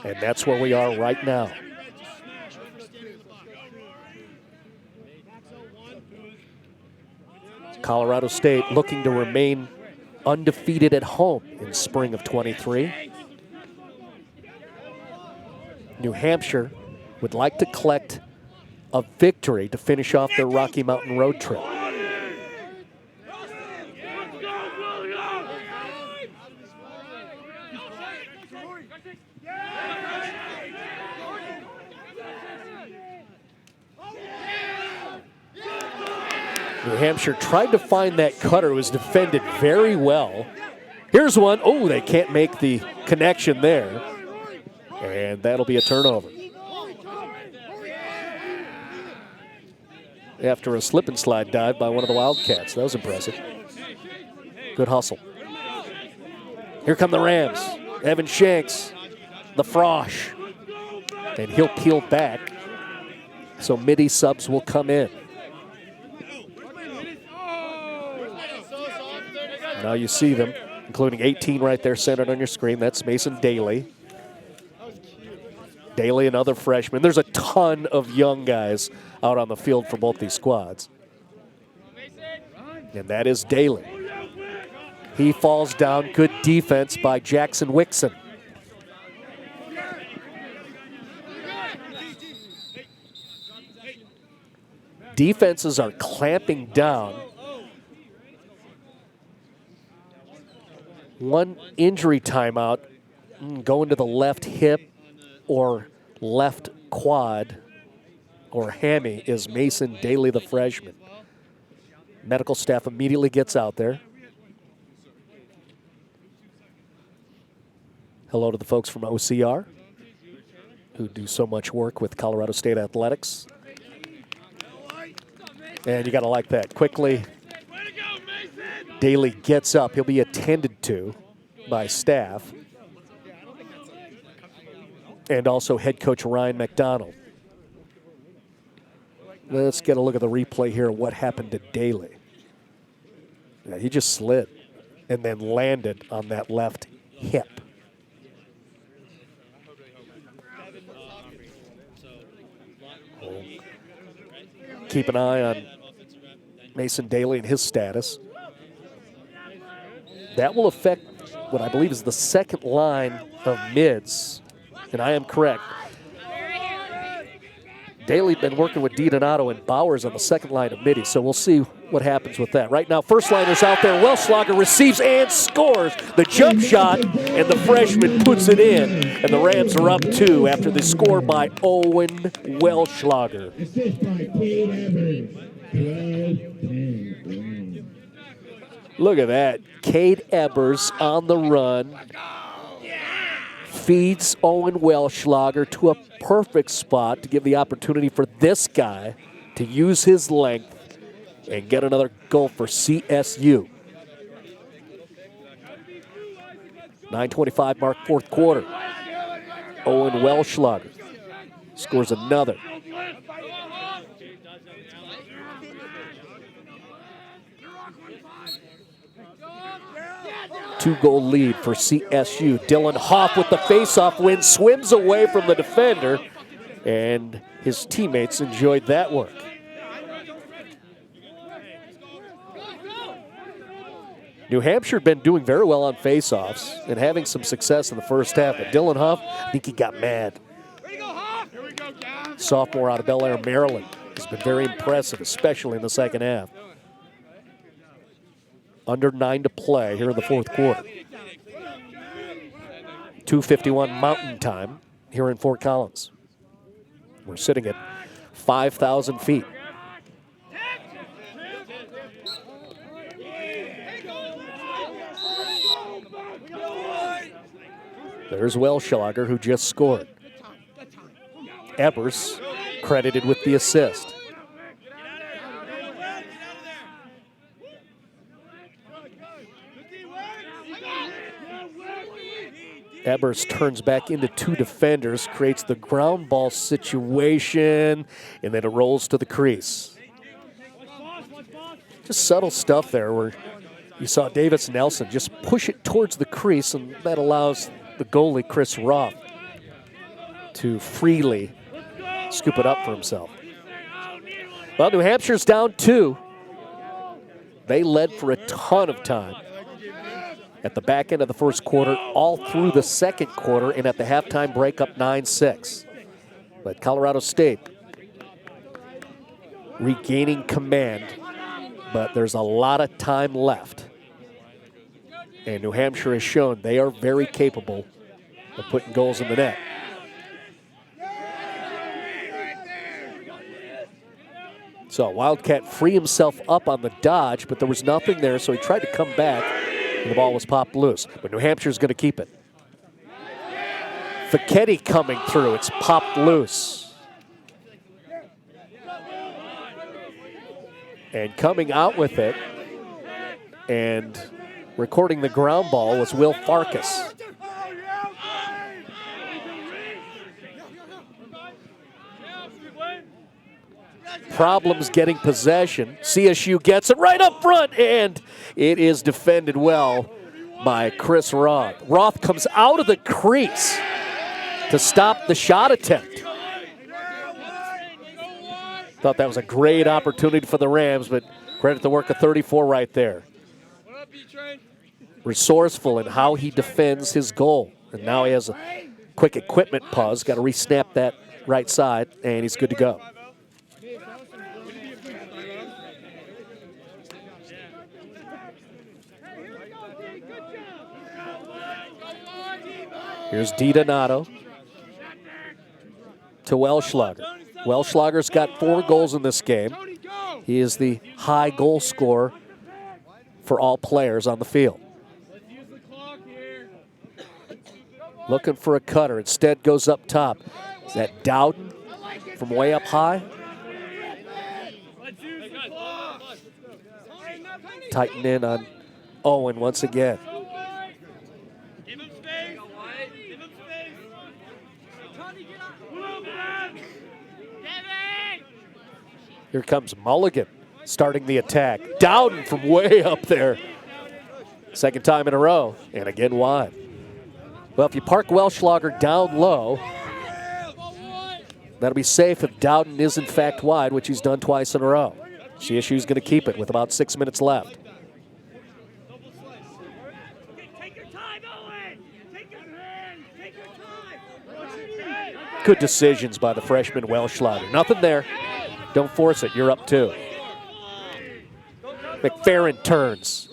And that's where we are right now. Colorado State looking to remain undefeated at home in spring of 23. New Hampshire would like to collect a victory to finish off their Rocky Mountain road trip. New Hampshire tried to find that cutter. It was defended very well. Here's one. Oh, they can't make the connection there. And that'll be a turnover. After a slip and slide dive by one of the Wildcats. That was impressive. Good hustle. Here come the Rams. Evan Shanks, the Frosh. And he'll peel back. So midi subs will come in. Now you see them, including 18 right there centered on your screen. That's Mason Daly. Daly, another freshman. There's a ton of young guys out on the field for both these squads. And that is Daly. He falls down. Good defense by Jackson Wixon. Defenses are clamping down. One injury timeout going to the left hip or left quad or hammy is Mason Daly, the freshman. Medical staff immediately gets out there. Hello to the folks from OCR who do so much work with Colorado State athletics. And you got to like that. Quickly, Daly gets up. He'll be attended to by staff. And also head coach Ryan McDonald. Let's get a look at the replay here of what happened to Daly. Yeah, he just slid and then landed on that left hip. Keep an eye on Mason Daly and his status. That will affect what I believe is the second line of mids. And I am correct. Daly's been working with DiDonato and Bowers on the second line of middies, so we'll see what happens with that. Right now, first liner's out there. Welschlager receives and scores the jump shot, and the freshman puts it in. And the Rams are up 2 after the score by Owen Welschlager.
Assist by Cade Evers.
Look at that. Cade Ebers on the run. Feeds Owen Welschlager to a perfect spot to give the opportunity for this guy to use his length and get another goal for CSU. 9:25 mark, fourth quarter. Owen Welschlager scores another. Two-goal lead for CSU. Dylan Hoff with the faceoff win, swims away from the defender, and his teammates enjoyed that work. New Hampshire had been doing very well on faceoffs and having some success in the first half, but Dylan Huff, I think he got mad. Sophomore out of Bel Air, Maryland, has been very impressive, especially in the second half. Under 9 to play here in the fourth quarter. 2:51 Mountain Time here in Fort Collins. We're sitting at 5,000 feet. There's Welschlager, who just scored. Ebers credited with the assist. Ebers turns back into 2 defenders, creates the ground ball situation, and then it rolls to the crease. Just subtle stuff there where you saw Davis Nelson just push it towards the crease, and that allows the goalie, Chris Roth, to freely scoop it up for himself. Well, New Hampshire's down 2. They led for a ton of time at the back end of the first quarter, all through the second quarter, and at the halftime break up 9-6. But Colorado State regaining command, but there's a lot of time left. And New Hampshire has shown they are very capable of putting goals in the net. So Wildcat free himself up on the dodge, but there was nothing there, so he tried to come back, and the ball was popped loose. But New Hampshire's going to keep it. Facchetti coming through. It's popped loose. And coming out with it and recording the ground ball was Will Farkas. Problems getting possession. CSU gets it right up front, and it is defended well by Chris Roth. Roth comes out of the crease to stop the shot attempt. Thought that was a great opportunity for the Rams, but credit the work of 34 right there. Resourceful in how he defends his goal. And now he has a quick equipment pause. Got to re-snap that right side, and he's good to go. Here's DiDonato to Welschlager. Welschlager's got 4 goals in this game. He is the high goal scorer for all players on the field. Looking for a cutter. Instead goes up top. Is that Dowden from way up high? Tighten in on Owen once again. Here comes Mulligan starting the attack. Dowden from way up there. Second time in a row, and again wide. Well, if you park Welschlager down low, that'll be safe if Dowden is in fact wide, which he's done twice in a row. CSU's going to keep it with about 6 minutes left. Good decisions by the freshman Welschlager. Nothing there. Don't force it. You're up 2. McFerrin turns.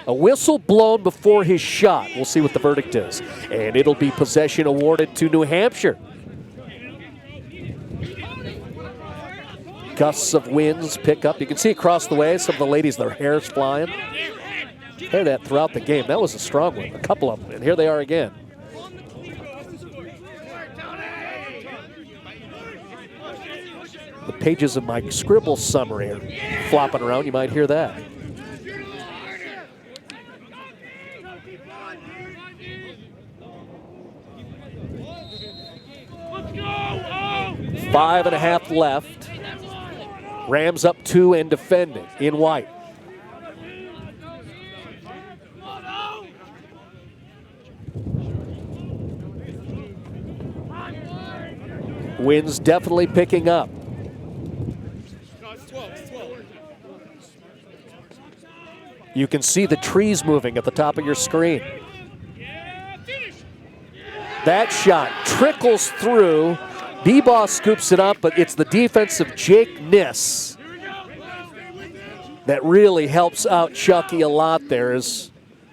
A whistle blown before his shot. We'll see what the verdict is. And it'll be possession awarded to New Hampshire. Gusts of winds pick up. You can see across the way some of the ladies, their hair's flying. Hear that throughout the game. That was a strong one. A couple of them. And here they are again. The pages of my scribble summary are flopping around. You might hear that.
Let's go!
5.5 left. Rams up 2 and defending in white. Winds definitely picking up. You can see the trees moving at the top of your screen. That shot trickles through. B-Ball scoops it up, but it's the defense of Jake Niss that really helps out Chucky a lot there as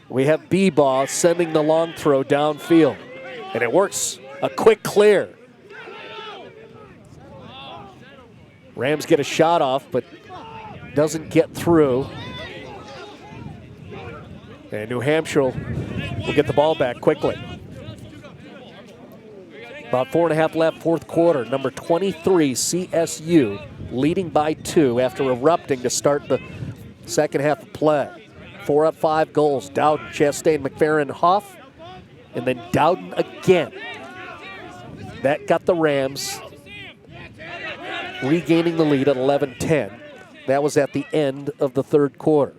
we have B-Ball sending the long throw downfield. And it works. A quick clear. Rams get a shot off, but doesn't get through. And New Hampshire will get the ball back quickly. About 4.5 left, fourth quarter. Number 23, CSU, leading by 2 after erupting to start the second half of play. 4 up, 5 goals. Dowden, Chastain, McFerrin, Hoff, and then Dowden again. That got the Rams regaining the lead at 11-10. That was at the end of the third quarter.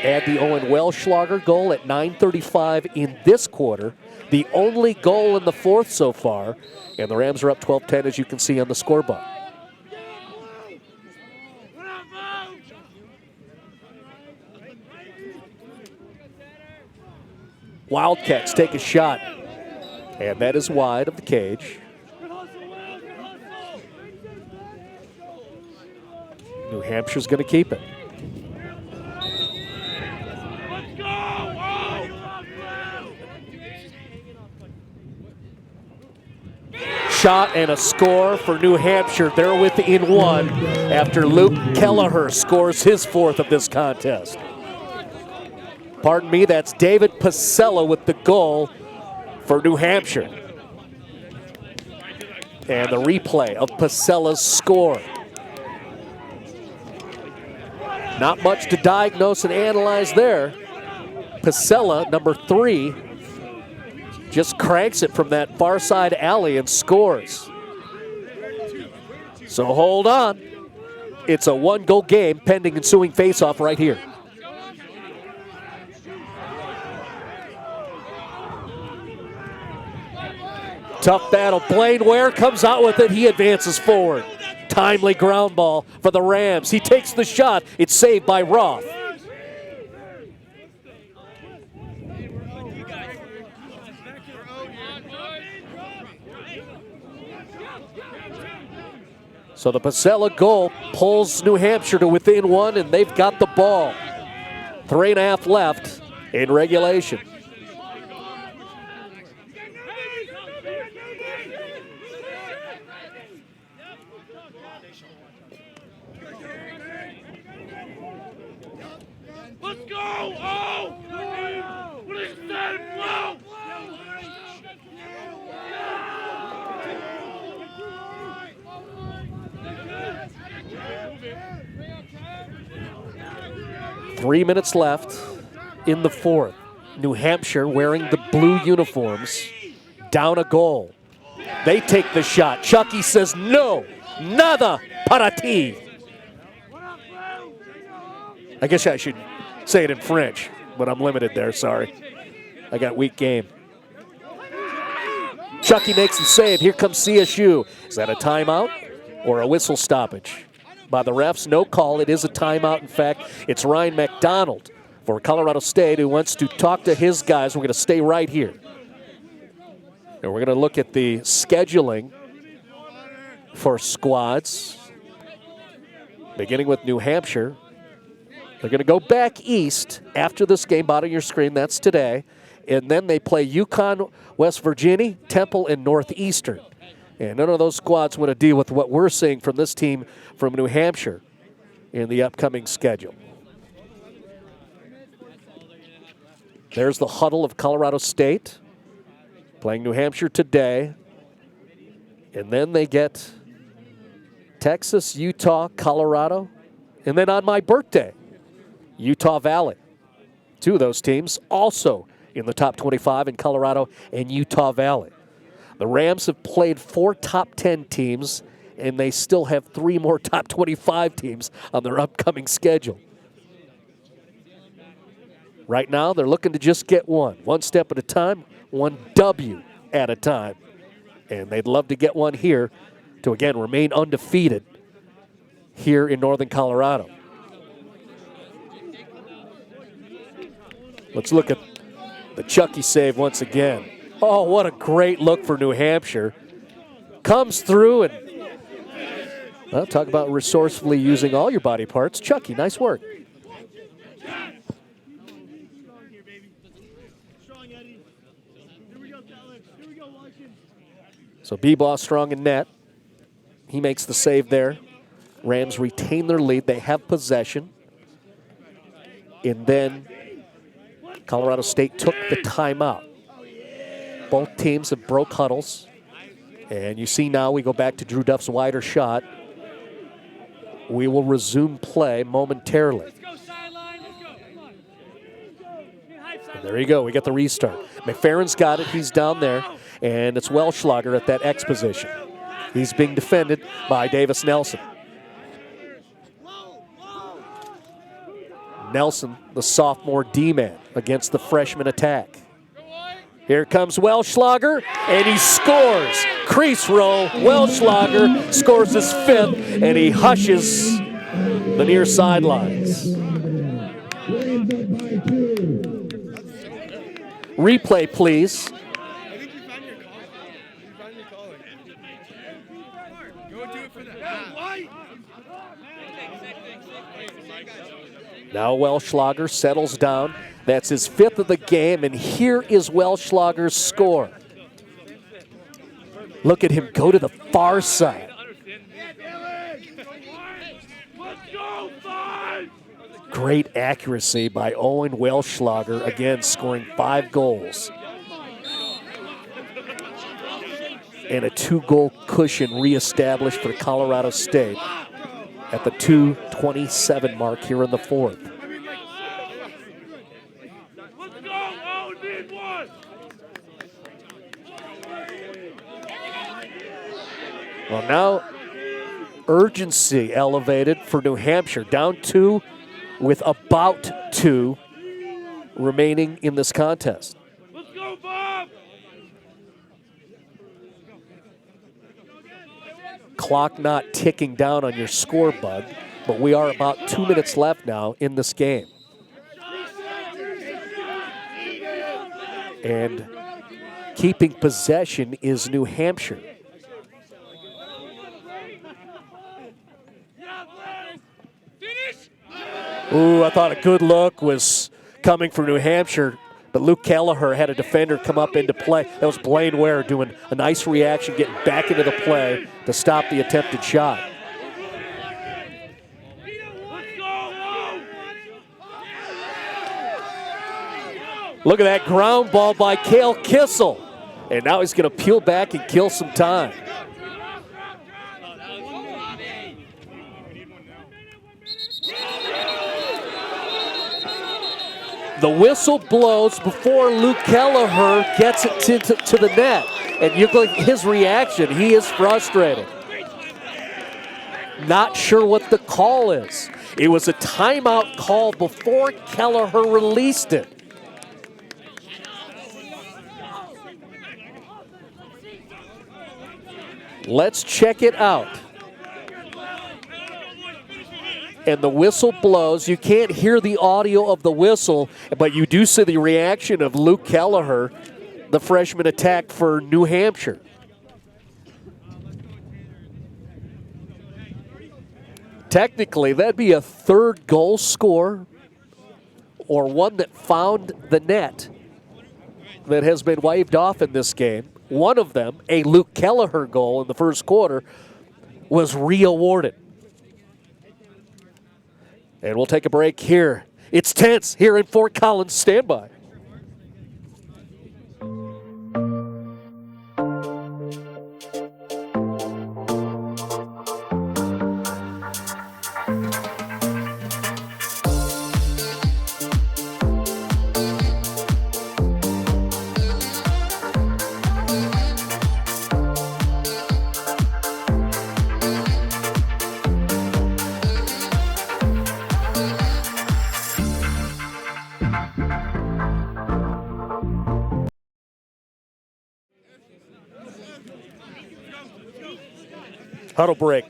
Add the Owen Welschlager goal at 9:35 in this quarter. The only goal in the fourth so far. And the Rams are up 12-10, as you can see on the scoreboard. Wildcats take a shot. And that is wide of the cage. New Hampshire's going to keep it. Shot and a score for New Hampshire. They're within 1 after Luke Kelleher scores his 4th of this contest. Pardon me, that's David Pasella with the goal for New Hampshire. And the replay of Pacella's score. Not much to diagnose and analyze there. Pasella, number 3, just cranks it from that far side alley and scores. So hold on. It's a 1-goal game pending ensuing faceoff right here. Tough battle. Blaine Ware comes out with it. He advances forward. Timely ground ball for the Rams. He takes the shot. It's saved by Roth. So the Pasella goal pulls New Hampshire to within 1, and they've got the ball. 3.5 left in regulation.
Let's go! Oh! What is that? Whoa!
3 minutes left in the fourth. New Hampshire wearing the blue uniforms, down a goal. They take the shot. Chucky says no, nada para ti. I guess I should say it in French, but I'm limited there, sorry. I got weak game. Chucky makes the save. Here comes CSU. Is that a timeout or a whistle stoppage? By the refs, no call. It is a timeout. In fact, it's Ryan McDonald for Colorado State who wants to talk to his guys. We're going to stay right here. And we're going to look at the scheduling for squads. Beginning with New Hampshire. They're going to go back east after this game, bottom of your screen. That's today. And then they play UConn, West Virginia, Temple, and Northeastern. And none of those squads want to deal with what we're seeing from this team from New Hampshire in the upcoming schedule. There's the huddle of Colorado State playing New Hampshire today. And then they get Texas, Utah, Colorado. And then on my birthday, Utah Valley. 2 of those teams also in the top 25 in Colorado and Utah Valley. The Rams have played 4 top 10 teams, and they still have 3 more top 25 teams on their upcoming schedule. Right now, they're looking to just get one step at a time, 1 W at a time. And they'd love to get one here to, again, remain undefeated here in Northern Colorado. Let's look at the Chucky save once again. Oh, what a great look for New Hampshire. Comes through and, well, talk about resourcefully using all your body parts. Chucky, nice work. So B-Boss strong in net. He makes the save there. Rams retain their lead. They have possession. And then Colorado State took the timeout. Both teams have broke huddles. And you see now we go back to Drew Duff's wider shot. We will resume play momentarily. And there you go. We get the restart. McFerrin's got it. He's down there. And it's Welschlager at that X position. He's being defended by Davis Nelson. Nelson, the sophomore D-man, against the freshman attack. Here comes Welschlager, and he scores. Crease row, Welschlager scores his fifth, and he hushes the near sidelines. Replay, please. Now Welschlager settles down. That's his fifth of the game, and here is Welschlager's score. Look at him go to the far side. Great accuracy by Owen Welschlager, again scoring 5 goals. And a 2-goal cushion reestablished for Colorado State at the 2:27 mark here in the fourth. Well, now urgency elevated for New Hampshire, down 2 with about 2 remaining in this contest.
Let's go, Bob!
Clock not ticking down on your score, bud, but we are about 2 minutes left now in this game. And keeping possession is New Hampshire. Ooh, I thought a good look was coming from New Hampshire, but Luke Kelleher had a defender come up into play. That was Blaine Ware doing a nice reaction, getting back into the play to stop the attempted shot. Look at that ground ball by Cale Kissel. And now he's going to peel back and kill some time. The whistle blows before Luke Kelleher gets it to the net. And you look at his reaction. He is frustrated. Not sure what the call is. It was a timeout call before Kelleher released it. Let's check it out. And the whistle blows. You can't hear the audio of the whistle, but you do see the reaction of Luke Kelleher, the freshman attack for New Hampshire. Technically, that'd be a third goal score or one that found the net that has been waved off in this game. One of them, a Luke Kelleher goal in the first quarter, was re-awarded. And we'll take a break here. It's tense here in Fort Collins. Stand by. Huddle break.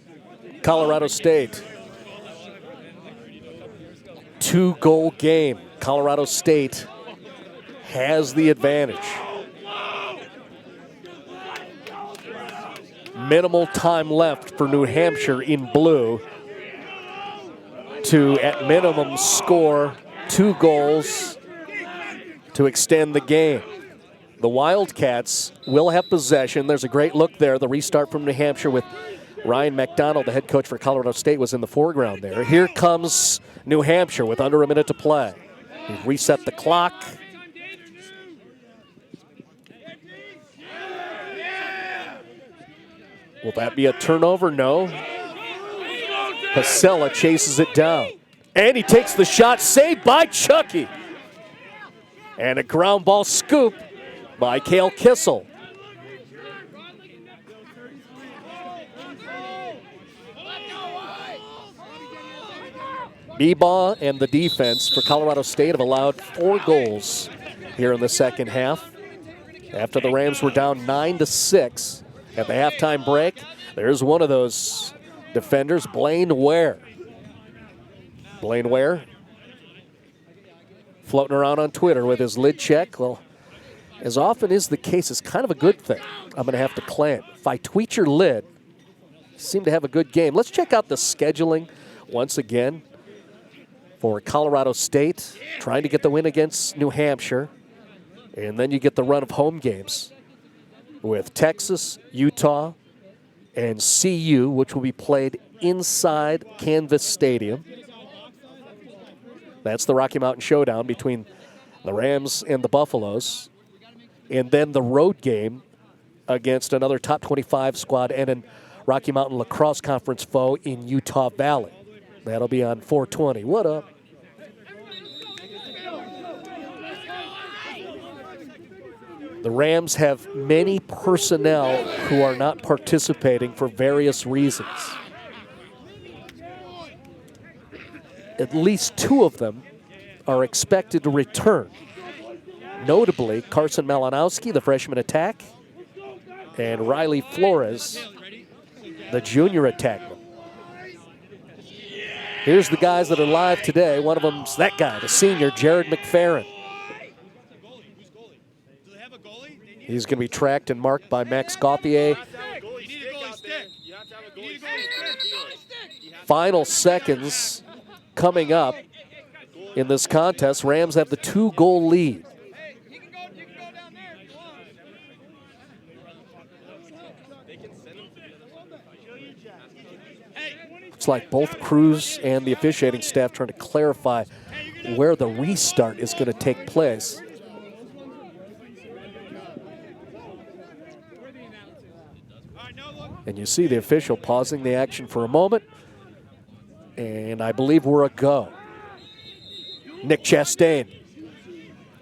Colorado State. 2-goal game. Colorado State has the advantage. Minimal time left for New Hampshire in blue to, at minimum, score 2 goals to extend the game. The Wildcats will have possession. There's a great look there. The restart from New Hampshire with Ryan McDonald, the head coach for Colorado State, was in the foreground there. Here comes New Hampshire with under a minute to play. We've reset the clock. Will that be a turnover? No. Pasella chases it down. And he takes the shot, saved by Chucky. And a ground ball scoop by Cale Kissel. Bebaugh and the defense for Colorado State have allowed 4 goals here in the second half. After the Rams were down 9-6 at the halftime break, there's one of those defenders, Blaine Ware. Blaine Ware floating around on Twitter with his lid check. Well, as often is the case, it's kind of a good thing, I'm going to have to claim. If I tweet your lid, you seem to have a good game. Let's check out the scheduling once again for Colorado State, trying to get the win against New Hampshire. And then you get the run of home games with Texas, Utah, and CU, which will be played inside Canvas Stadium. That's the Rocky Mountain Showdown between the Rams and the Buffaloes. And then the road game against another top 25 squad and a Rocky Mountain Lacrosse Conference foe in Utah Valley. That'll be on 420. What up? The Rams have many personnel who are not participating for various reasons. At least 2 of them are expected to return. Notably, Carson Malinowski, the freshman attack, and Riley Flores, the junior attackman. Here's the guys that are live today. One of them's that guy, the senior, Jared McFerrin. He's going to be tracked and marked by Max Gauthier. Final seconds coming up in this contest. Rams have the 2-goal lead. It's like both crews and the officiating staff trying to clarify where the restart is going to take place. And you see the official pausing the action for a moment. And I believe we're a go. Nick Chastain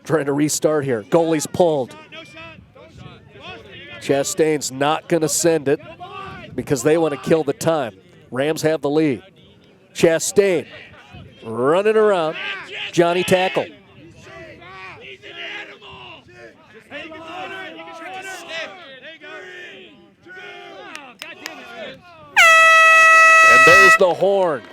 trying to restart here. Goalie's pulled. Chastain's not going to send it because they want to kill the time. Rams have the lead. Chastain running around. Johnny tackle. And there's the horn.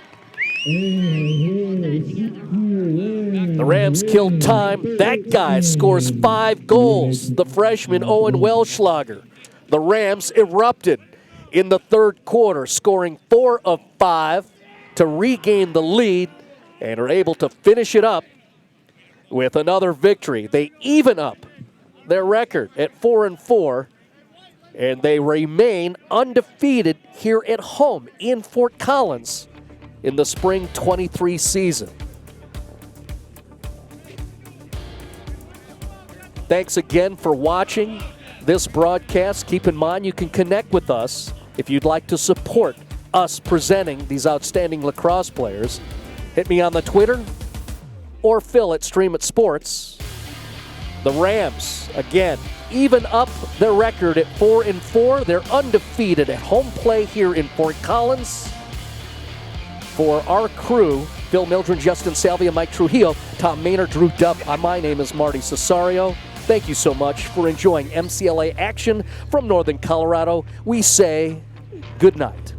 The Rams killed time. That guy scores 5 goals. The freshman Owen Welschlager. The Rams erupted in the third quarter, scoring 4 of 5 to regain the lead and are able to finish it up with another victory. They even up their record at 4-4, and they remain undefeated here at home in Fort Collins in the spring 23 season. Thanks again for watching this broadcast. Keep in mind you can connect with us if you'd like to support us presenting these outstanding lacrosse players. Hit me on the Twitter or Phil at Stream It Sports. The Rams, again, even up their record at 4-4. They're undefeated at home play here in Fort Collins. For our crew, Phil Mildren, Justin Salvia, Mike Trujillo, Tom Maynard, Drew Duff, my name is Marty Cesario. Thank you so much for enjoying MCLA action from Northern Colorado. We say good night.